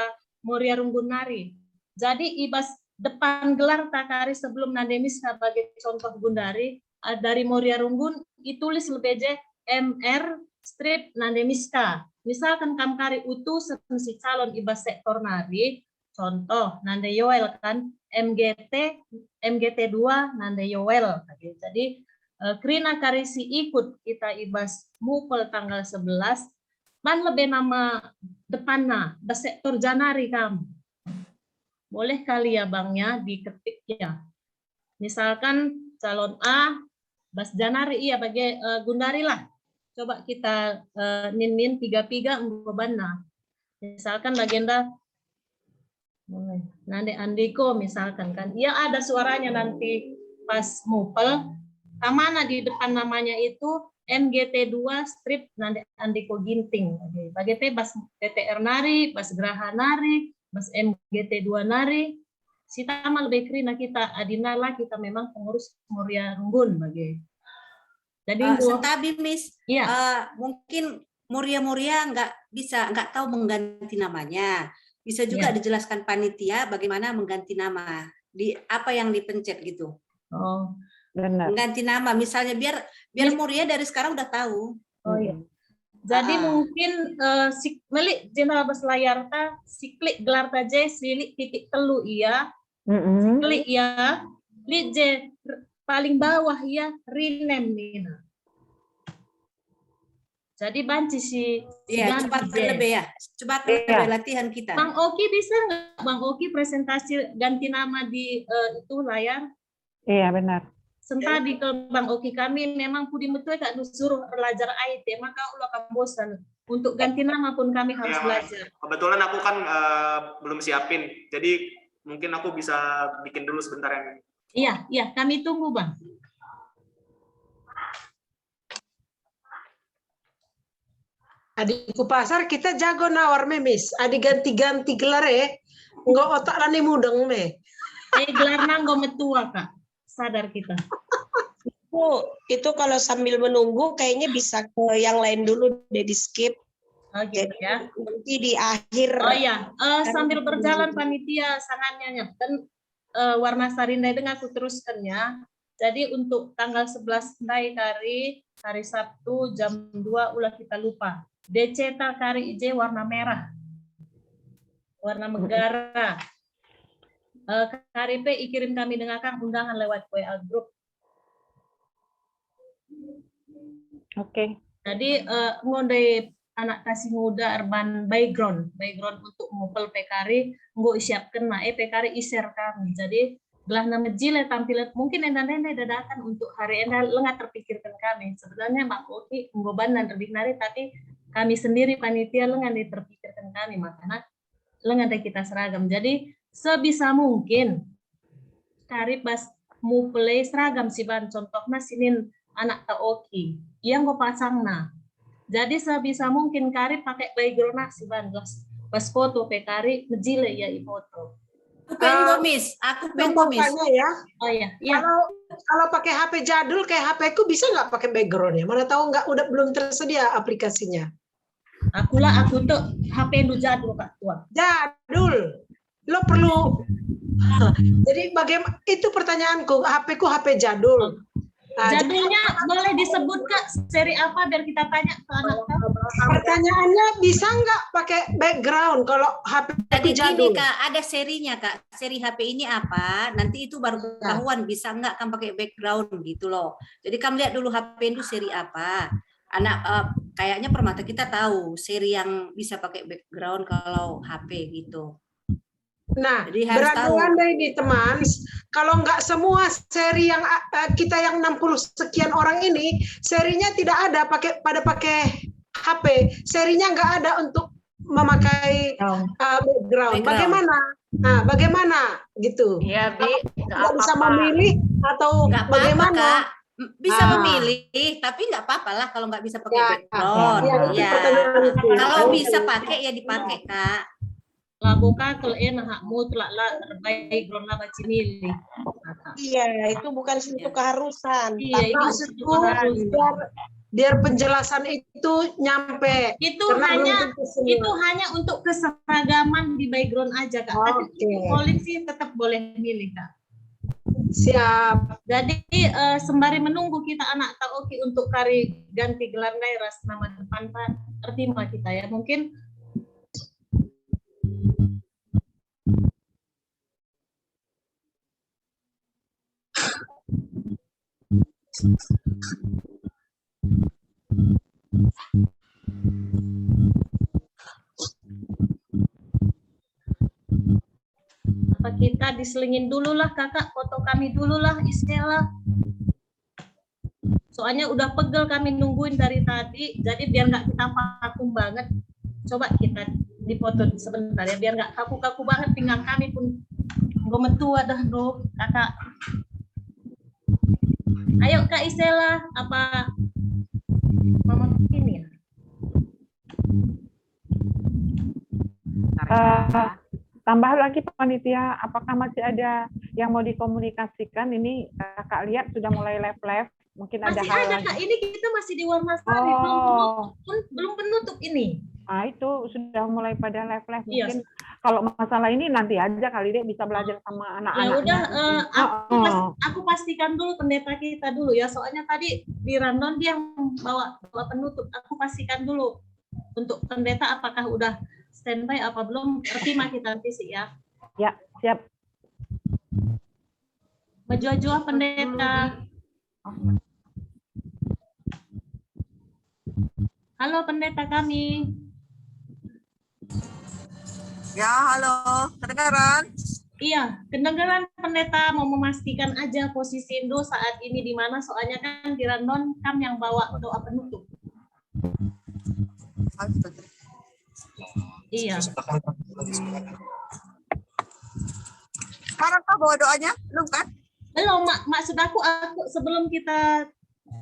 Runggun Nari. Jadi ibas depan gelar takari sebelum nandemis sebagai contoh gundari dari Moria Runggun ditulis lebih MR strip nandemiska. Misalkan kamkari utuh si calon ibas sektor nari, contoh nande yoel kan MGT 2 nande yoel. Jadi krina karisi ikut kita ibas mupel tanggal 11 man lebih nama depanna bas sektor janari kamu. Boleh kali ya bangnya diketik ya. Misalkan calon A bas janari iya bagi gundari lah. Coba kita nin 3 bebanna. Misalkan legenda Nande Andiko misalkan kan. Iya ada suaranya nanti pas mupel. Kamana di depan namanya itu MGT 2 strip Nande Andiko Ginting. Bagi bas TTR nari, bas Geraha nari, bas MGT 2 nari. Sita lebih krina kita adinala kita memang pengurus Moria Runggun bagi. Jadi Sentabi Miss, iya. Mungkin Moria nggak tahu mengganti namanya. Bisa juga dijelaskan panitia bagaimana mengganti nama di apa yang dipencet gitu. Oh, benar. Mengganti nama, misalnya biar Moria dari sekarang udah tahu. Oh iya. Jadi mungkin si melik jenderal bas layar ta si klik gelar taje silik titik telu iya. Si klik ya, li je paling bawah ya rename Nina. Jadi banci si cepat lebih ya. Cepat lebih latihan kita. Bang Oki bisa nggak Bang Oki presentasi ganti nama di itu layar? Iya benar. Sentadi ke Bang Oki kami memang pudi metu kak suruh belajar IT maka ulah kamu bosan untuk ganti nama pun kami harus belajar. Kebetulan aku kan belum siapin, jadi mungkin aku bisa bikin dulu sebentar yang ini. Iya, kami tunggu Bang. Adikku pasar kita jago nawar memis. Adik ganti-ganti gelar nggak otak lani mudeng me. Gelar nanggo metua kak. Sadar kita. Itu kalau sambil menunggu kayaknya bisa ke yang lain dulu deh di skip. Oh gitu ya. Nanti di akhir. Oh ya, sambil berjalan panitia sangannya dan warna sarinda dengan aku teruskan ya. Jadi untuk tanggal 11 hari Sabtu jam 2 ulah kita lupa. DC kari IJ warna merah. Warna megara. KRP ikirim kami dengarkan undangan lewat WA group. Oke. Jadi ngode anak kasih muda urban background untuk mupel PKRI nggo siapkan PKRI iser kami. Jadi belah nama jile tampilan mungkin enda-enda dadakan untuk hari enda lengat terpikirkan kami. Sebenarnya Mbak Oki nggoban dan lebih nari tapi kami sendiri panitia lengan terpikirkan kami makanya lengan kita seragam. Jadi sebisa mungkin karib bas mupele seragam sih ban contohnya sinin anak ta Oki yang gue pasang nah. Jadi sebisa mungkin karib pakai background sih ban pas foto PKRI ngejile ya i foto. Aku pengen Miss. Ya. Oh iya. Kalau pakai HP jadul kayak HP ku bisa nggak pakai background ya? Mana tahu nggak belum tersedia aplikasinya. Aku tuh HP lu jadul Kak Tua. Jadul. Lo perlu. Jadi bagaimana itu pertanyaanku, HP ku HP jadul. Jadulnya boleh disebut Kak seri apa biar kita tanya ke anak. Pertanyaannya bisa nggak pakai background kalau HP Jadi jadul? gini Kak, ada serinya Kak. Seri HP ini apa? Nanti itu baru ketahuan bisa nggak kan pakai background gitu loh. Jadi kamu lihat dulu HP itu seri apa. Anak kayaknya Permata kita tahu seri yang bisa pakai background kalau HP gitu. Nah, jadi harus tahu. berandai-andai di teman, kalau nggak semua seri yang kita yang 60 sekian orang ini, serinya tidak ada pada pakai HP, serinya nggak ada untuk memakai background. Bagaimana? Nah, bagaimana gitu? Iya, Bi. Nggak bisa memilih atau nggak bagaimana? Apa, Kak. Bisa memilih, tapi nggak apa-apa lah kalau nggak bisa pakai background. Ya. Kalau bisa pakai ya dipakai Kak. Labuka kalau enak mutlak lah background lah baca milih. Iya, itu bukan suatu keharusan. Iya, itu biar penjelasan itu nyampe. Itu Karena hanya untuk keseragaman di background aja Kak. Tapi polling sih tetap boleh milih Kak. Siap. Jadi sembari menunggu kita anak Taoki untuk kari ganti gelar ras nama depan Pak terima kita ya. Mungkin apa kita diselingin dulu lah kakak, foto kami dulu lah Istela. Soalnya udah pegel kami nungguin dari tadi, jadi biar nggak kita vakum banget. Coba kita dipoto sebentar ya, biar nggak kaku-kaku banget pinggang kami pun gometua dah do kakak. Ayo Kak Istela, apa mama ini ya? Tambah lagi panitia, apakah masih ada yang mau dikomunikasikan? Ini kakak lihat sudah mulai live, mungkin ada Masih hal ada lagi. Kak, ini kita masih di Warmasari, belum penutup ini. Nah itu sudah mulai pada live, Iya. mungkin kalau masalah ini nanti aja kali dia bisa belajar sama Ya anak-anaknya. udah, aku pastikan dulu pendeta kita dulu ya, soalnya tadi di rundown dia yang bawa penutup. Aku pastikan dulu untuk pendeta apakah udah standby apa belum, terima kita nanti sih ya. Ya, siap. Maju-maju pendeta. Halo pendeta kami. Ya, halo, kedengaran? Iya, kedengaran pendeta, mau memastikan aja posisi Indo saat ini di mana, soalnya kan di rundown kan yang bawa doa penutup. Iya. Sekarang kau bawa doanya? Belum kan? Belum, maksud aku sebelum kita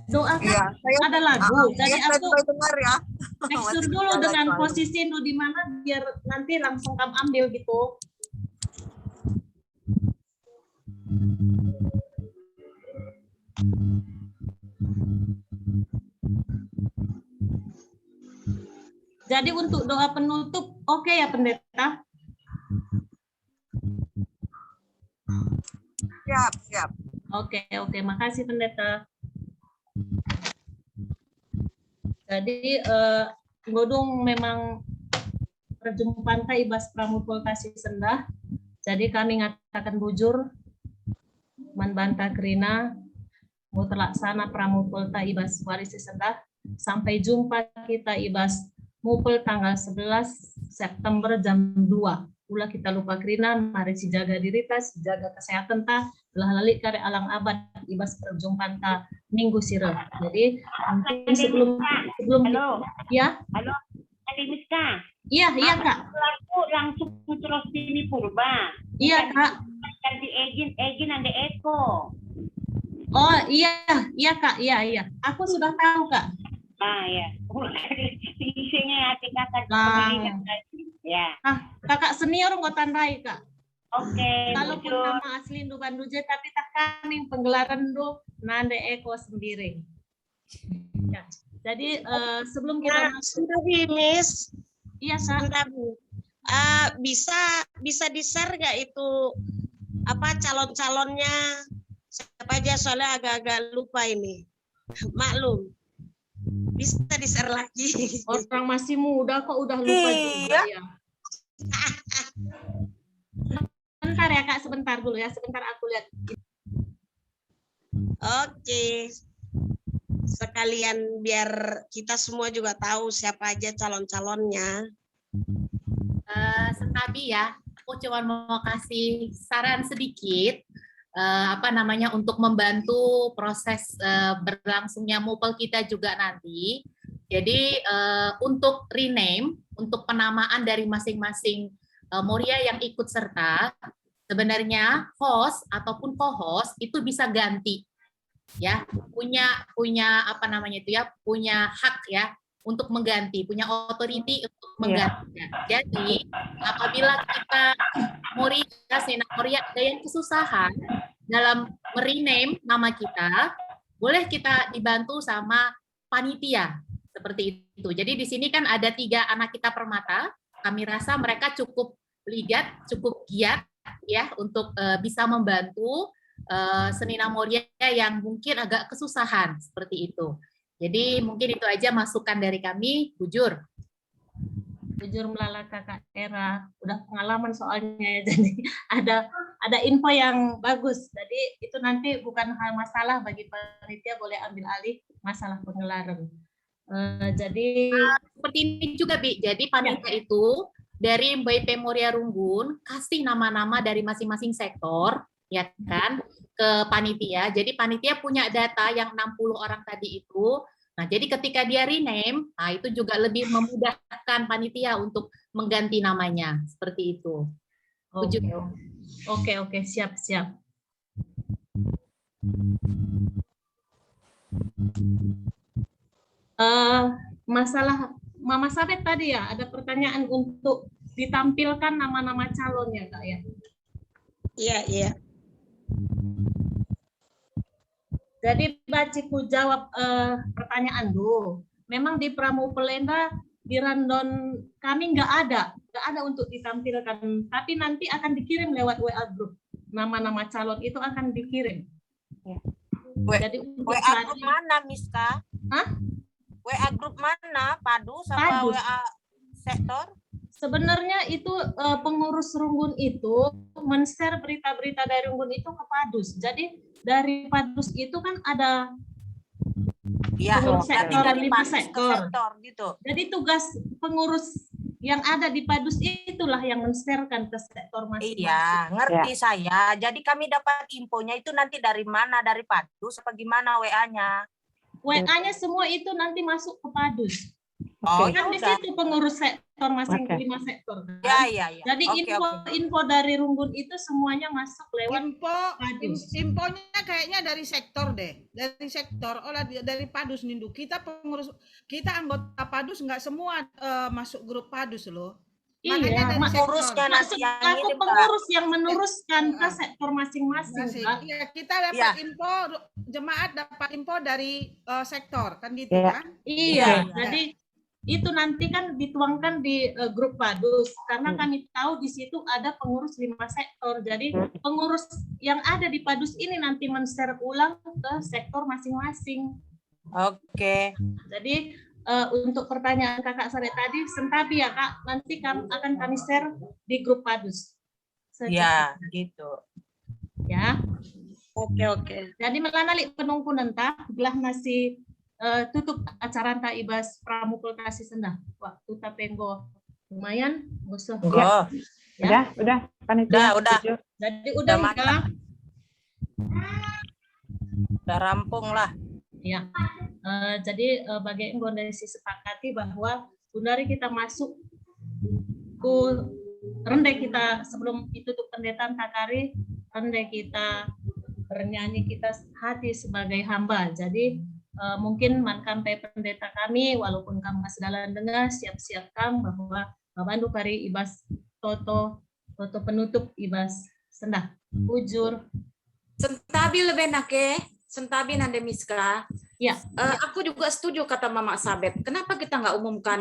doa kan ada lagu. Jadi aku dengar ya. tekstur dulu dengan posisi Indo di mana biar nanti langsung kamu ambil gitu. Jadi untuk doa penutup, oke ya pendeta? Siap. Oke, makasih pendeta. Jadi Godong memang perjumpaan Ibas Pramupoltasi Sendah. Jadi kami ngatakan bujur Manbanta Krina mau terlaksana Pramupolta Ibas Warisi Sendah. Sampai jumpa kita Ibas Mupel tanggal 11 September jam 2. Ulah kita lupa Krina, mari si jaga diri ta, si jaga kesehatan ta, belah lalik kare alang abad Ibas perjumpaan ta minggu sirah. Jadi mungkin sebelum Halo. Ya. Halo, Adi Miska. Iya Kak. Aku langsung terus sini Purba. Iya Kak. Ganti Egin ada Eko. Oh iya Kak, iya. Aku sudah tahu Kak. Ah ya. Isinya hati kakak. Ya. Kakak senior nggak tandai Kak. Oke. Kalaupun nama asli Ndu Banduje tapi tak kami penggelaran Ndu Nande Eko sendiri. Ya. Jadi sebelum kita masuk Miss. Iya Kak. Bisa di-share nggak itu apa calon-calonnya siapa aja, soalnya agak-agak lupa ini. Maklum. Bisa di-share lagi. Orang masih muda kok udah lupa juga ya. Sebentar ya Kak, sebentar dulu ya. Sebentar aku lihat. Oke. Sekalian biar kita semua juga tahu siapa aja calon-calonnya. Setabi ya, aku cuma mau kasih saran sedikit. Untuk membantu proses berlangsungnya Mupel kita juga nanti. Jadi untuk rename, untuk penamaan dari masing-masing Moria yang ikut serta, sebenarnya host ataupun co-host itu bisa ganti, ya, punya punya hak ya untuk mengganti, punya authority untuk menggantinya. Jadi apabila kita Moria ada yang kesusahan dalam merename nama kita, boleh kita dibantu sama panitia seperti itu. Jadi di sini kan ada 3 anak kita permata. Kami rasa mereka cukup ligat, cukup giat ya untuk bisa membantu Senina Moria yang mungkin agak kesusahan seperti itu. Jadi mungkin itu aja masukan dari kami, Bujur. Bujur Melala Kakak Era, udah pengalaman soalnya ya, jadi ada info yang bagus. Jadi itu nanti bukan hal masalah bagi panitia, boleh ambil alih masalah pengelaran. Jadi seperti ini juga, Bi. Jadi panitia itu dari BIP Moria Runggun kasih nama-nama dari masing-masing sektor, ya kan, ke panitia. Jadi panitia punya data yang 60 orang tadi itu. Nah, jadi ketika dia rename, nah itu juga lebih memudahkan panitia untuk mengganti namanya, seperti itu. Oke, siap. Masalah Mama Sabet tadi ya, ada pertanyaan untuk ditampilkan nama-nama calonnya, Kak ya? Iya. Jadi Baciku jawab pertanyaan dulu. Memang di Pramupelenda di random kami nggak ada untuk ditampilkan. Tapi nanti akan dikirim lewat WA group. Nama-nama calon itu akan dikirim. Jadi WA group mana, Miska? Hah? WA group mana? Padu sama Padus. WA sektor? Sebenarnya itu pengurus Runggun itu men-share berita-berita dari Runggun itu ke Padus. Jadi dari Padus itu kan ada pengurus sektor dan 5 sektor. Gitu. Jadi tugas pengurus yang ada di Padus itulah yang men-sharekan ke sektor masing-masing. Iya, ngerti saya. Jadi kami dapat infonya itu nanti dari mana? Dari Padus apa gimana WA-nya? WA-nya semua itu nanti masuk ke Padus. Oh, kan di situ pengurus sektor masing 5 sektor. Kan? Ya. Jadi info dari Runggun itu semuanya masuk lewat Infonya kayaknya dari sektor deh, dari sektor. Dari Padus Nindu. Kita anggota Padus nggak semua masuk grup Padus loh. Iya, maksud aku pengurus yang meneruskan ke sektor masing-masing. Iya, kita dapat info, jemaat dapat info dari sektor, kan gitu kan? Iya, jadi itu nanti kan dituangkan di grup Padus karena kami tahu di situ ada pengurus 5 sektor. Jadi pengurus yang ada di Padus ini nanti men-share ulang ke sektor masing-masing. Oke. Jadi untuk pertanyaan Kakak Sare tadi, Sentabi ya Kak, nanti akan kami share di grup Padus. Ya, gitu. Ya. Oke. Jadi melanalik penungku nenta, belah nasi tutup acara anta ibas Pramupeltasi Sendah. Waktu tapenggo lumayan, musuh. Ya. Udah, panitia. Udah. Jadi udah mantap. Udah rampung lah. Ya. Jadi bagi Bondasi sepakati bahwa Bundari kita masuk ke rendai kita sebelum ditutup pendetaan Takari, rendai kita bernyanyi kita hati sebagai hamba. Jadi mungkin mankampai pendeta kami walaupun kamu masih dalam dengar siap-siap kam bahwa Babandu kari ibas toto penutup ibas sendah bujur Sentabi lebih nake, sentabi nande Miska. Ya. Aku juga setuju kata Mama Sabet. Kenapa kita nggak umumkan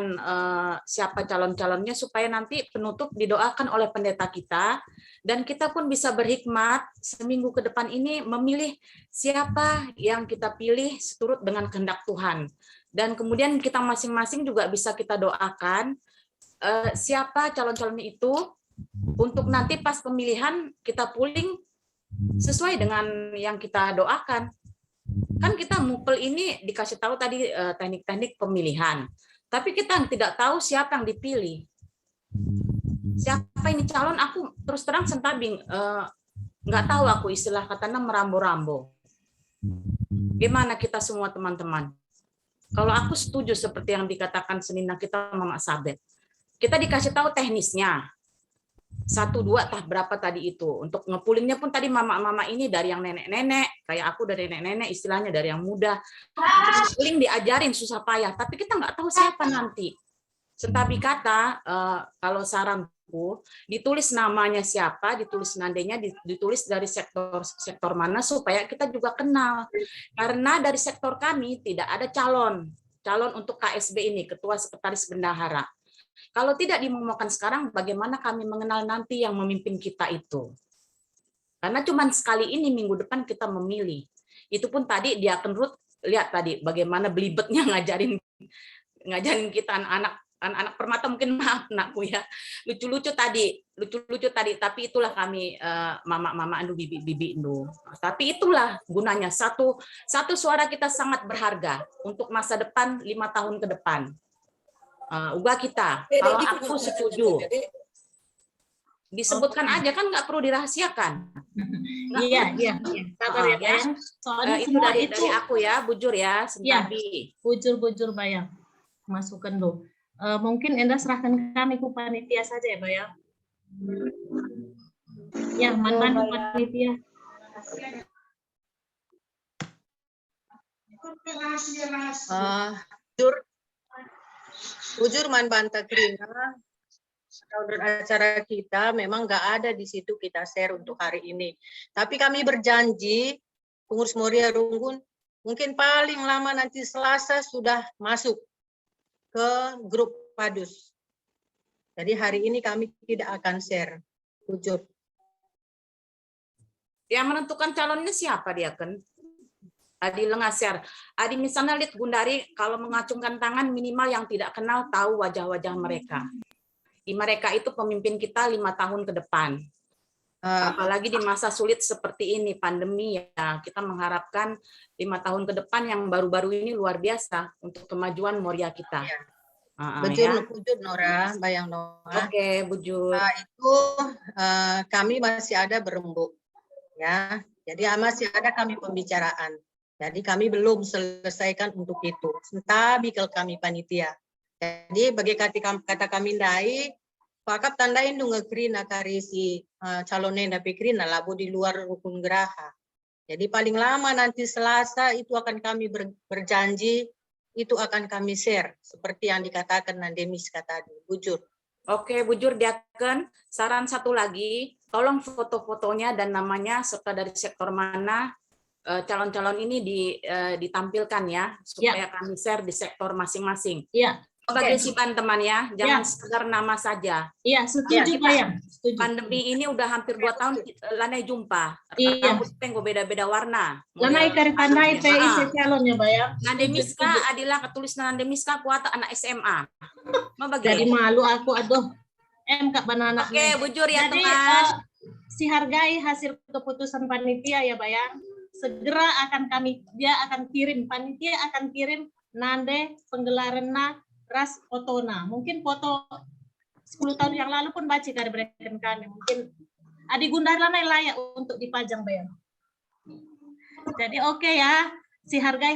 siapa calon-calonnya supaya nanti penutup didoakan oleh pendeta kita dan kita pun bisa berhikmat seminggu ke depan ini memilih siapa yang kita pilih seturut dengan kehendak Tuhan. Dan kemudian kita masing-masing juga bisa kita doakan siapa calon-calonnya itu untuk nanti pas pemilihan kita pooling sesuai dengan yang kita doakan. Kan kita mupel ini dikasih tahu tadi teknik-teknik pemilihan, tapi kita tidak tahu siapa yang dipilih. Siapa ini calon, aku terus terang Sentabing nggak tahu aku istilah katanya merambo-rambo. Gimana kita semua teman-teman? Kalau aku setuju seperti yang dikatakan Senina kita Mama Sabet. Kita dikasih tahu teknisnya. 1, 2, tah berapa tadi itu. Untuk ngepulingnya pun tadi mama-mama ini dari yang nenek-nenek, kayak aku dari nenek-nenek, istilahnya dari yang muda. Ngepuling diajarin susah payah, tapi kita nggak tahu siapa nanti. Sentabi kata, kalau saranku, ditulis namanya siapa, ditulis nandenya, ditulis dari sektor mana, supaya kita juga kenal. Karena dari sektor kami tidak ada calon. calon untuk KSB ini, Ketua Sekretaris Bendahara. Kalau tidak diumumkan sekarang, bagaimana kami mengenal nanti yang memimpin kita itu? Karena cuma sekali ini minggu depan kita memilih. Itu pun tadi dia akan Ruth lihat tadi bagaimana belibetnya ngajarin kita anak-anak permata, mungkin maaf nakku ya, lucu-lucu tadi, tapi itulah kami mama-mama anu bibi anu. Tapi itulah gunanya, satu suara kita sangat berharga untuk masa depan 5 tahun ke depan. Uga kita, kalau aku setuju. Disebutkan aja kan, nggak perlu dirahasiakan. Iya. Sabar ya, Bayang. Soalnya itu semua dari aku ya, bujur ya, Sentabi. Bujur Bayang. Masukkan dulu. Mungkin Enda serahkan kami ke panitia saja ya, Bayang. Ya, mantan panitia. Bujur Manbanta Krina, acara kita memang nggak ada di situ kita share untuk hari ini. Tapi kami berjanji, pengurus Moria Runggun, mungkin paling lama nanti Selasa sudah masuk ke grup Padus. Jadi hari ini kami tidak akan share. Bujur. Yang menentukan calonnya siapa dia kan? Adi Lengasar. Adi misalnya lihat Gundari, kalau mengacungkan tangan minimal yang tidak kenal tahu wajah-wajah mereka. Mereka itu pemimpin kita 5 tahun ke depan. Apalagi di masa sulit seperti ini, pandemi ya, kita mengharapkan 5 tahun ke depan yang baru-baru ini luar biasa untuk kemajuan Moria kita. Bujur Nora, Bayang Nora. Oke, Bujur. Itu kami masih ada berembuk, ya. Jadi masih ada kami pembicaraan. Jadi kami belum selesaikan untuk itu. Tapi kalau kami panitia. Jadi bagi kata kami dai, pakap tandain dong ngekrina karisi calonnya tapi krina labu di luar rukun geraha. Jadi paling lama nanti Selasa itu akan kami berjanji, itu akan kami share seperti yang dikatakan Nandemis tadi. Bujur. Oke, Bujur Diaken, saran satu lagi, tolong foto-fotonya dan namanya serta dari sektor mana calon-calon ini ditampilkan ya, supaya kami share di sektor masing-masing. Iya. Sebagai siban teman ya, jangan sekedar nama saja. Iya, setuju Bayang. Pandemi ini udah hampir 2 tahun lanai jumpa. Iya. Rambut beda-beda warna. Lanai kari tandai isi calonnya Bayang. Nandemiska Adila ketulis Nandemiska kuat anak SMA. Jadi malu aku aduh. Kak Banana. Oke, Bujur ya jadi, teman. Si hargai hasil keputusan panitia ya Bayang. Segera akan dia akan kirim, panitia akan kirim nande penggelaran ras fotona. Mungkin foto 10 tahun yang lalu pun baca dari berikan kami. Mungkin Adi Gundar Lanai layak untuk dipajang Bayang. Jadi oke ya, si hargai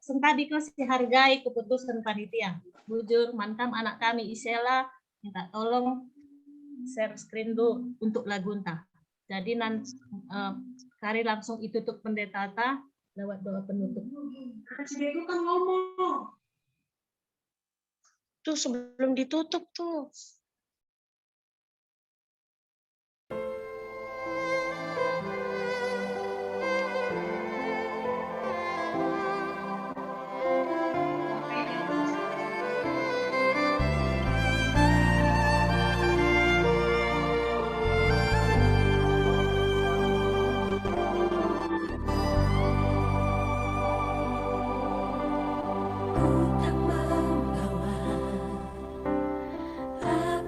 sentadi ke si hargai keputusan panitia. Bujur mantam anak kami Isela minta tolong share screen dulu untuk Lagunta. Jadi nanti kari langsung ditutup pendeta lewat doa penutup. Itu kan ngomong. Tuh sebelum ditutup tuh. Aku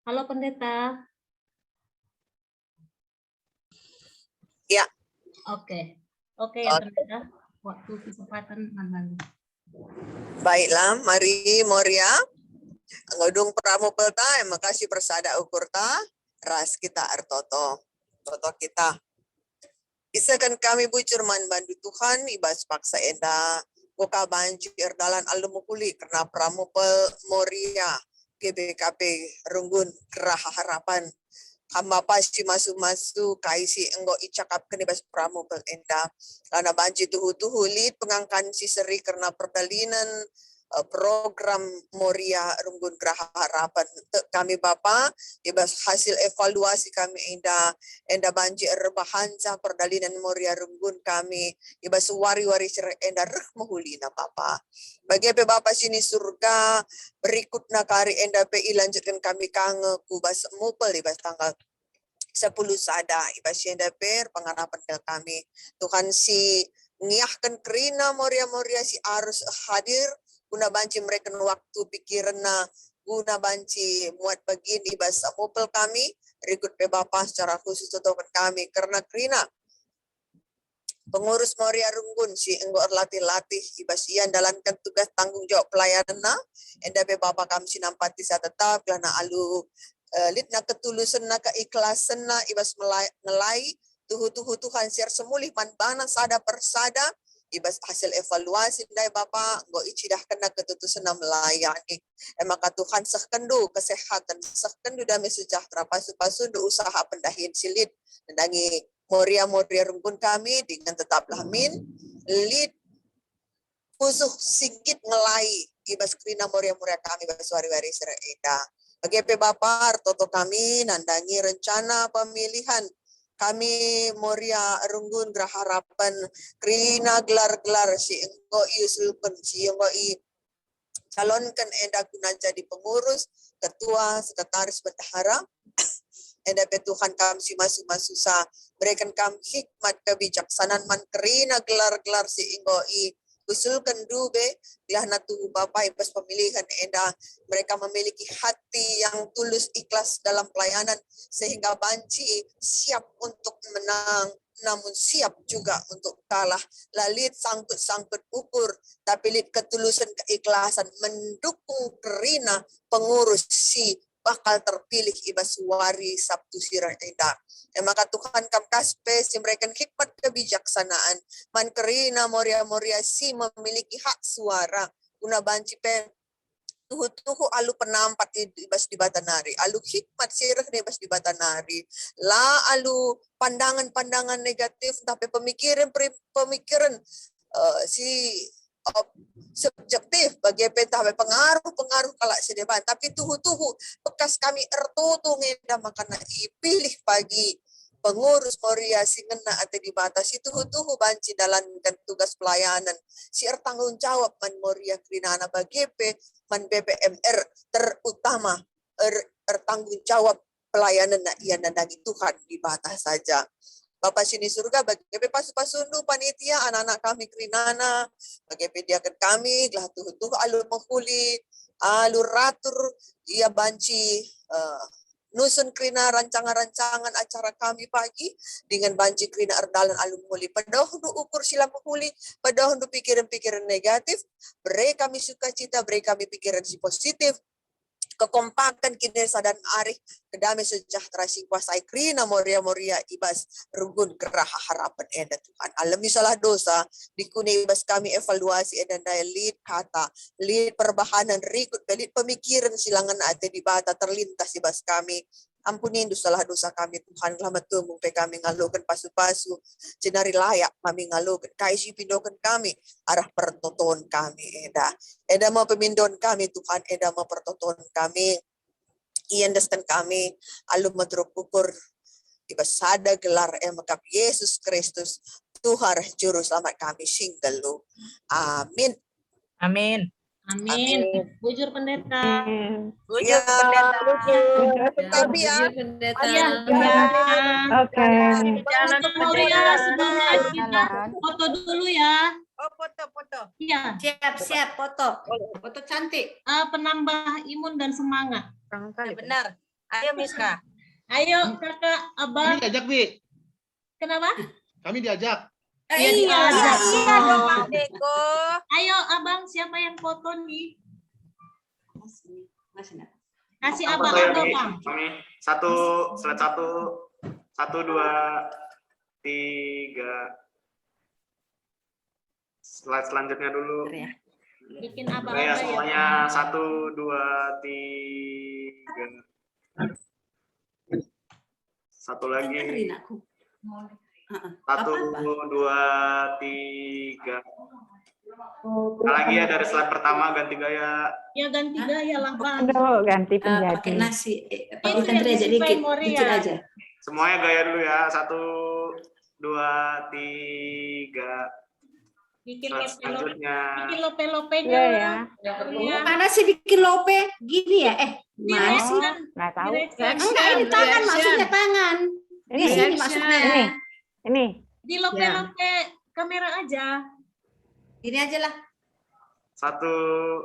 Halo pendeta. Ya. Oke. Oke ya pendeta. Waktu kesempatan mandan. Baiklah, mari Moria. Ngodung pramupelta, makasih persada ukurta, ras kita artoto. Toto kita. Isakan kami bujur man bandu Tuhan, ibas paksa enda, buka banjir dalan alumukuli, karena pramupel Moria, GBKP, Runggun, Geraha Harapan, hamba pasti masu-masu kaisi enggo icakap kenibas pramupel enda, lana banjir tuhu-tuhu lid pengangkan siseri karena perdalinan program Moria Runggun Geraha Harapan kami Bapa ibas hasil evaluasi kami enda banjir bahansa perdalinan Moria Runggun kami ibas wari-wari enda reh mahulina Bapa bagi Bapa sini surga berikutna kari enda PI lanjutkan kami kange kubas mupel ibas tanggal 10 sada ibas enda per pengharapan kami Tuhan si ngiahkan kerina Moria si arus hadir guna banci mereka waktu pikiranna guna banci muat bagian ibas mupel kami rikut pe Bapa secara khusus tutupan kami karena kerina pengurus Moria Runggun si enggo latih-latih ibas ian dalamkan tugas tanggung jawab pelayananna enda pe Bapa kami sinampati sa tetap lana alu litna ketulusan na keikhlasan na ibas ngelai tuhu-tuhu Tuhan siar semulih manbana sada persada ibas hasil evaluasi dari Bapa go icidah kena ketutusan melayani maka Tuhan sekkendu kesehatan sekkendu damai sejahtera pasu-pasu usaha pendahin silit mendangi Moria Runggun kami dengan tetaplah min lid khusus sikit ngelai ibas krina Moria kami baswari-wari sereda bagi Bapa toto kami nandangi rencana pemilihan kami Moria Runggun Geraha Harapan krina gelar-gelar si engko iusulkan si engko calonkan enda guna jadi pengurus ketua sekretaris bendahara enda Tuhan kami si masu-masusa berikan kami hikmat kebijaksanaan man krina gelar-gelar si engko usulkan dube lihana tuh Bapak ibas pemilihan enda mereka memiliki hati yang tulus ikhlas dalam pelayanan sehingga banci siap untuk menang namun siap juga untuk kalah lalit sangkut ukur tapi lit ketulusan keikhlasan mendukung kerina pengurus si bakal terpilih ibas wari Sabtu sirah enda maka Tuhan kam kaspe si mereka hikmat kebijaksanaan man kerina Moria si memiliki hak suara guna banci pen tuhu alu penampat ibas di Batanari alu hikmat sirah ibas di Batanari la alu pandangan negatif tapi pemikiran si subjektif bagi pentah pengaruh kalak sedepan tapi tuhu bekas kami ertutu ngeda makana ipilih pagi pengurus Moria singena ate dibatasi tuhu banci dalamkan tugas pelayanan si tanggung jawab man Moria krinana bagi man BPMR terutama tanggung jawab pelayanan na ia nandangi Tuhan dibatas saja Bapak sini surga bagi pasu-pasundu panitia anak-anak kami krinana bagi pediakan kami gelah tuh alu menghuli alu ratur ia banci nusun krina rancangan acara kami pagi dengan banci krina erdalan alu menghuli padahundu ukur sila menghuli padahundu pikiran-pikiran negatif beri kami sukacita beri kami pikiran si positif kekompakan kinesa dan arih kedamai sejahtera sing kuasai krina Moria ibas Runggun Geraha Harapan enda Tuhan alami salah dosa dikuni ibas kami evaluasi enda daya lead kata lead perbahanan rikut lead pemikiran silangan ate di bata terlintas ibas kami ampuni dosa kami Tuhan selamat tumung pe kami ngalukan pasu-pasu cenari layak kami ngalukan kaisi pindokan kami arah pertonton kami eda mau pemindon kami Tuhan eda mau pertonton kami iandaskan kami alum madruk ukur ibas sada gelar makap Yesus Kristus Tuhan juru selamat kami singgalu amin amin. Amin. Bujur pendeta. Bujur pendeta. Tapi ya. Oke. Jalan Moria sebenarnya foto dulu ya. Oh foto. Iya. Siap foto. Foto cantik. Penambah imun dan semangat. Benar. Ayo Miska. Ayo kakak, abang. Kami diajak, Bi. Kenapa? Kami diajak. Iya dong Bang Deko. Ayo abang, siapa yang foto nih? Kasih abang Saya foto nih, bang. kami slide 1, 2, 3. Slide selanjutnya dulu. Bikin abang Ya apa ya? semuanya 1, 2, 3. Satu lagi. 1, 2, 3. Lagi ya dari slide pertama ganti gaya. Ya ganti gaya lah bang. Aduh, ganti Pakai penjadi. nasi, Itu pakai yang aja disukai dikit, Moria. dikit aja. Semuanya gaya dulu ya. 1, 2, 3. Bikin Selanjutnya. lope-lopenya. Iya ya. Mana sih bikin lope? Gini ya? Mana sih? Nggak tahu. Enggak, ini tangan, maksudnya tangan. Di sini maksudnya. Ini. Di lope-lope kamera aja. Ini aja lah. 1,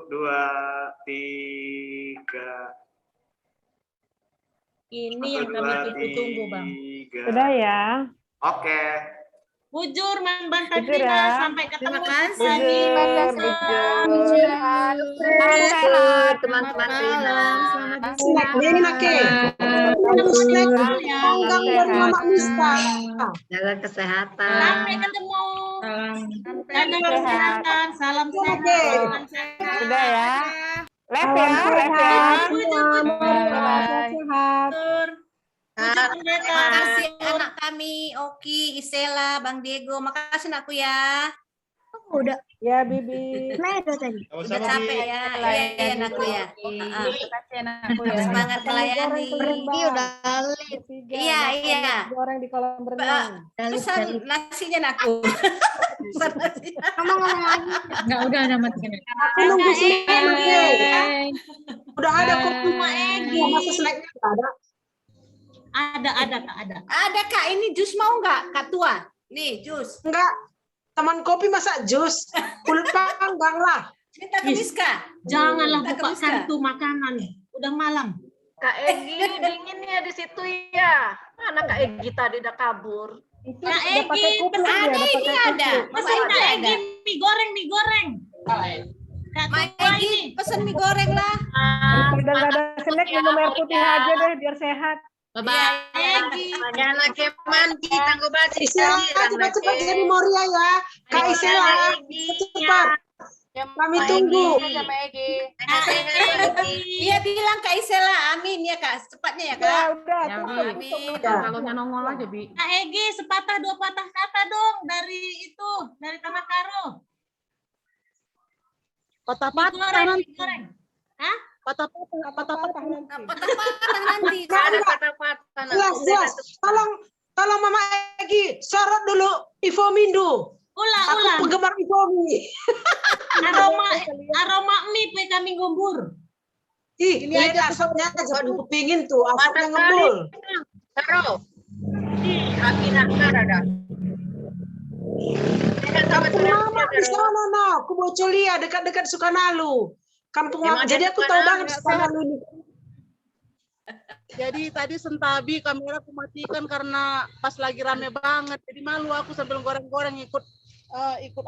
2, 3. Ini yang kami tunggu bang. Sudah ya. Oke. Bujur Man Banta Bujur Krina, ya. sampai ketemu Terima kasih. lagi. Bujur. Sehat, teman-teman Rina. Snack ini nake. Snack tanggang dari Mama Mista. Jaga kesehatan. Sampai ketemu. Jaga kesehatan. Salam sehat. Sudah ya. Left ya, left ya. Sehat. Terima kasih anak kami, Oki, Isela, Bang Diego. Makasih anakku ya. Udah. Ya, Bibi. Udah capek ya. Iya, anakku ya. Terima kasih anakku ya. Semangat melayani. Iya, iya. Goreng di kolam renang. Pesan nasinya anakku. Pesan nasinya. Ngomong lagi. Enggak, udah ada matikan. Aku nunggu snacknya. Udah ada kok rumah Egi. Masa snacknya nggak ada? Ada. Ada Kak, ini jus mau nggak Kak Tua? Nih jus. Enggak. Teman kopi masa jus. Kulit panggang lah. Minta ke Miska. Janganlah Minta ke buka Miska. kartu makanan. Udah malam. Kak Egi dingin ya di situ ya. Mana Kak Egi tadi udah kabur? Kak Egi, Ada ini ada. pesan Kak Egi mie goreng. Kak Mak Tua Egi ini. pesen mie goreng lah. Udah nggak ada snack, minum air putih aja deh biar sehat. Kak Egi. Jangan mandi, tangguh basi. Isela cepat-cepat jadi Moria ya. Kak Isela cepat. Kami tunggu. Iya bilang Kak Isela, amin ya Kak, cepatnya ya Kak. Ya udah. Amin. Kalau nongol aja Bi. Kak Egi, sepatah dua patah kata dong dari Tanah Karo. Patah-patah nanti. Hah? Patah-patah nanti. Patah-patah nanti. Ada patah-patah. Jelas. Tolong Mama Egi, sorot dulu Ifomindu. Aku penggemar Ifomi. Aroma mie pe kami gumbur. Ih, ini aja asapnya aja kepingin tuh, asapnya ngebul. Taruh. Kaki nakar ada. Kampung Mama di sana nah, aku mau Colia dekat-dekat Sukanalu. Kampung Mama. Jadi aku tahu banget Sukanalu ini. Jadi tadi sentabi kamera aku matikan karena pas lagi rame banget. Jadi malu aku sambil goreng-goreng ikut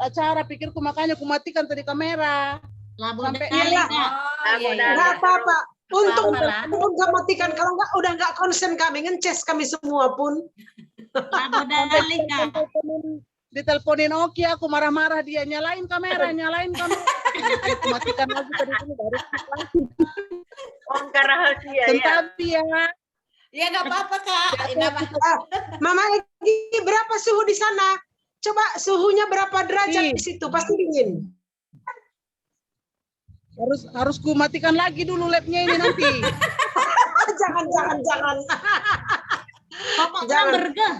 acara. Pikirku makanya aku matikan tadi kamera. Sampai Nggak apa-apa. Untung nggak matikan, kalau nggak udah nggak konsen kami, ngeces kami semua pun. Diteleponin Oki, aku marah-marah dia nyalain kamera. Aku matikan lagi tadi ini baru lagi. Bongkar rahasia Sentabi ya. Ya nggak apa-apa Kak. Mama Egi, berapa suhu di sana? Coba suhunya berapa derajat di situ? Pasti dingin. Harus ku matikan lagi dulu labnya ini nanti. Jangan. Pokoknya bergah.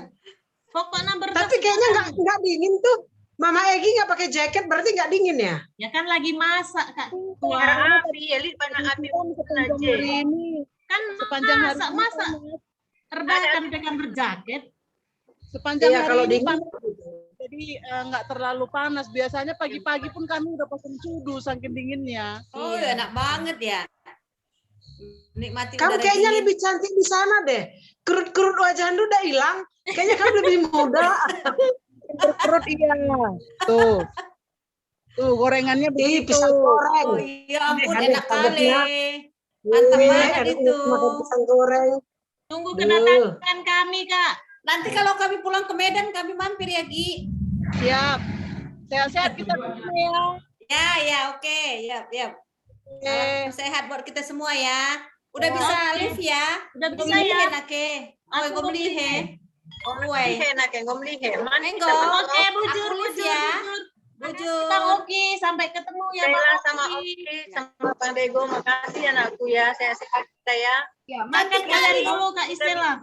Tapi kayaknya nggak dingin tuh. Mama Egi nggak pakai jaket, berarti nggak dingin ya? Ya kan lagi masak Kak. api, Eli banyak api aja. Kan sepanjang masak. Redakan dengan berjaket. Sepanjang Iya, hari kalau ini dingin. jadi nggak terlalu panas. Biasanya pagi-pagi pun kami udah pasang sudu saking dinginnya. Oh enak banget ya. Nikmati Kamu udara kayaknya dingin. lebih cantik di sana deh. Kerut-kerut wajah Anda udah hilang. Kayaknya kamu lebih muda. Kerut iya. Tuh. Tuh gorengannya begitu. Pisang goreng. Oh iya ampun, Aneh, enak kali. kagetnya. Mantap Wih, banget aduh, itu. makan pisang goreng. Tunggu Duh. kedatangan kami, Kak. Nanti kalau kami pulang ke Medan, kami mampir ya, Gi. Siap. Sehat-sehat kita semua ya. Ya, oke. Ya. Salam sehat buat kita semua ya. Udah Ya, bisa oke. live ya? Udah bisa ya. Nake. Aku Gue beli he. Gue Enggo. Oke, bujur, Aku live bujur, ya. bujur. Bang Oki, sampai ketemu ya, Bang Bella Oki. sama Oki sama Bang Dego, makasih anakku ya. Sehat-sehat kita ya. Ya, makan kalian dulu, Kak Istela.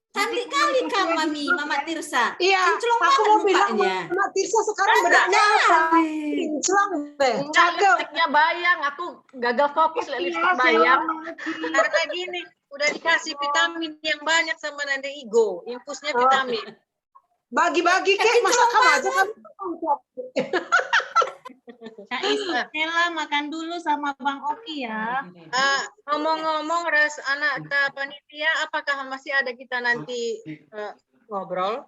Cantik kali kamu, Mama Tirsa. Iya, Kinclong aku banget mau bilang mukanya. Mama Tirsa sekarang bedanya apa? Kinclong deh, cakep. Lipstiknya bayang, aku gagal fokus lihat lipstik bayang. Karena gini, udah dikasih vitamin yang banyak sama Nande Igo, infusnya vitamin. Bagi-bagi kek, masa kamu aja kan? Kak Istela makan dulu sama Bang Oki ya. Ngomong-ngomong, ras anak ke panitia, apakah masih ada kita nanti ngobrol?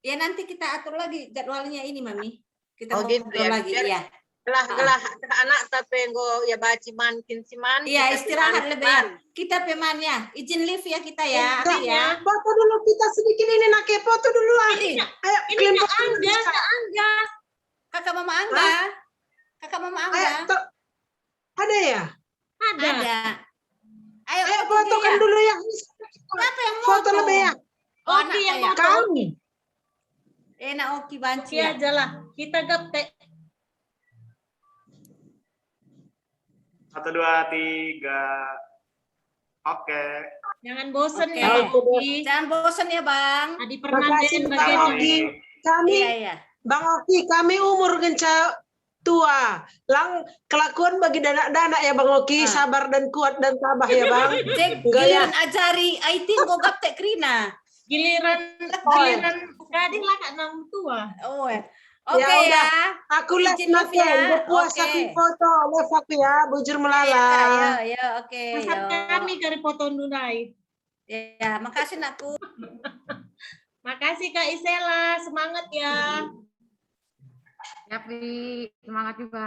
Ya nanti kita atur lagi jadwalnya ini, Mami. Kita Oh, gitu ngobrol ya. lagi, Biar- ya. Gelah anak tapi go ya baci man kinsiman. Iya, kita istirahat piman, lebih. Kita peman ya. Izin live ya kita ya. Kak, ya. foto dulu kita sedikit ini, nak foto dulu lah. Ayo, Ini kelempar Kak Angga, dulu, Kak. Kak Angga. Kakak Mama Angga. Kakak Mama Ayo, Angga. ada ya? Ada. Ayo, Ayo fotokan ya. dulu yang Siapa yang foto foto? lebih ya. Oh, Oki yang ya. foto. Kamu. Enak Oki banci Oki ya. aja lah. Kita gaptek. 1, 2, 3. Oke. Jangan bosan Oke. ya, Bang Oki. Jangan bosan ya, Bang. Adi Makasih Fernanden Bang Oki. Kami, Iya. Bang Oki, kami umur genca tua. Lang kelakuan bagi dana-dana ya Bang Oki, sabar dan kuat dan tabah ya Bang. Cek Enggak ya. giliran ajari IT kok gaptek Krina. Giliran gading lah Kak Nam tua. Oh, oke Ya udah, ya. aku lihat Izin live nanti ya. puasa Oke. aku foto, live aku ya, bujur Ya, melala. oke. Pesan yo. kami dari foto Nunai. Ya, makasih nakku. Makasih Kak Isela, semangat ya. Ya, Bi. Semangat juga.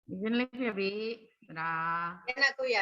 Izin live ya, Bi. Dadah. Anakku ya.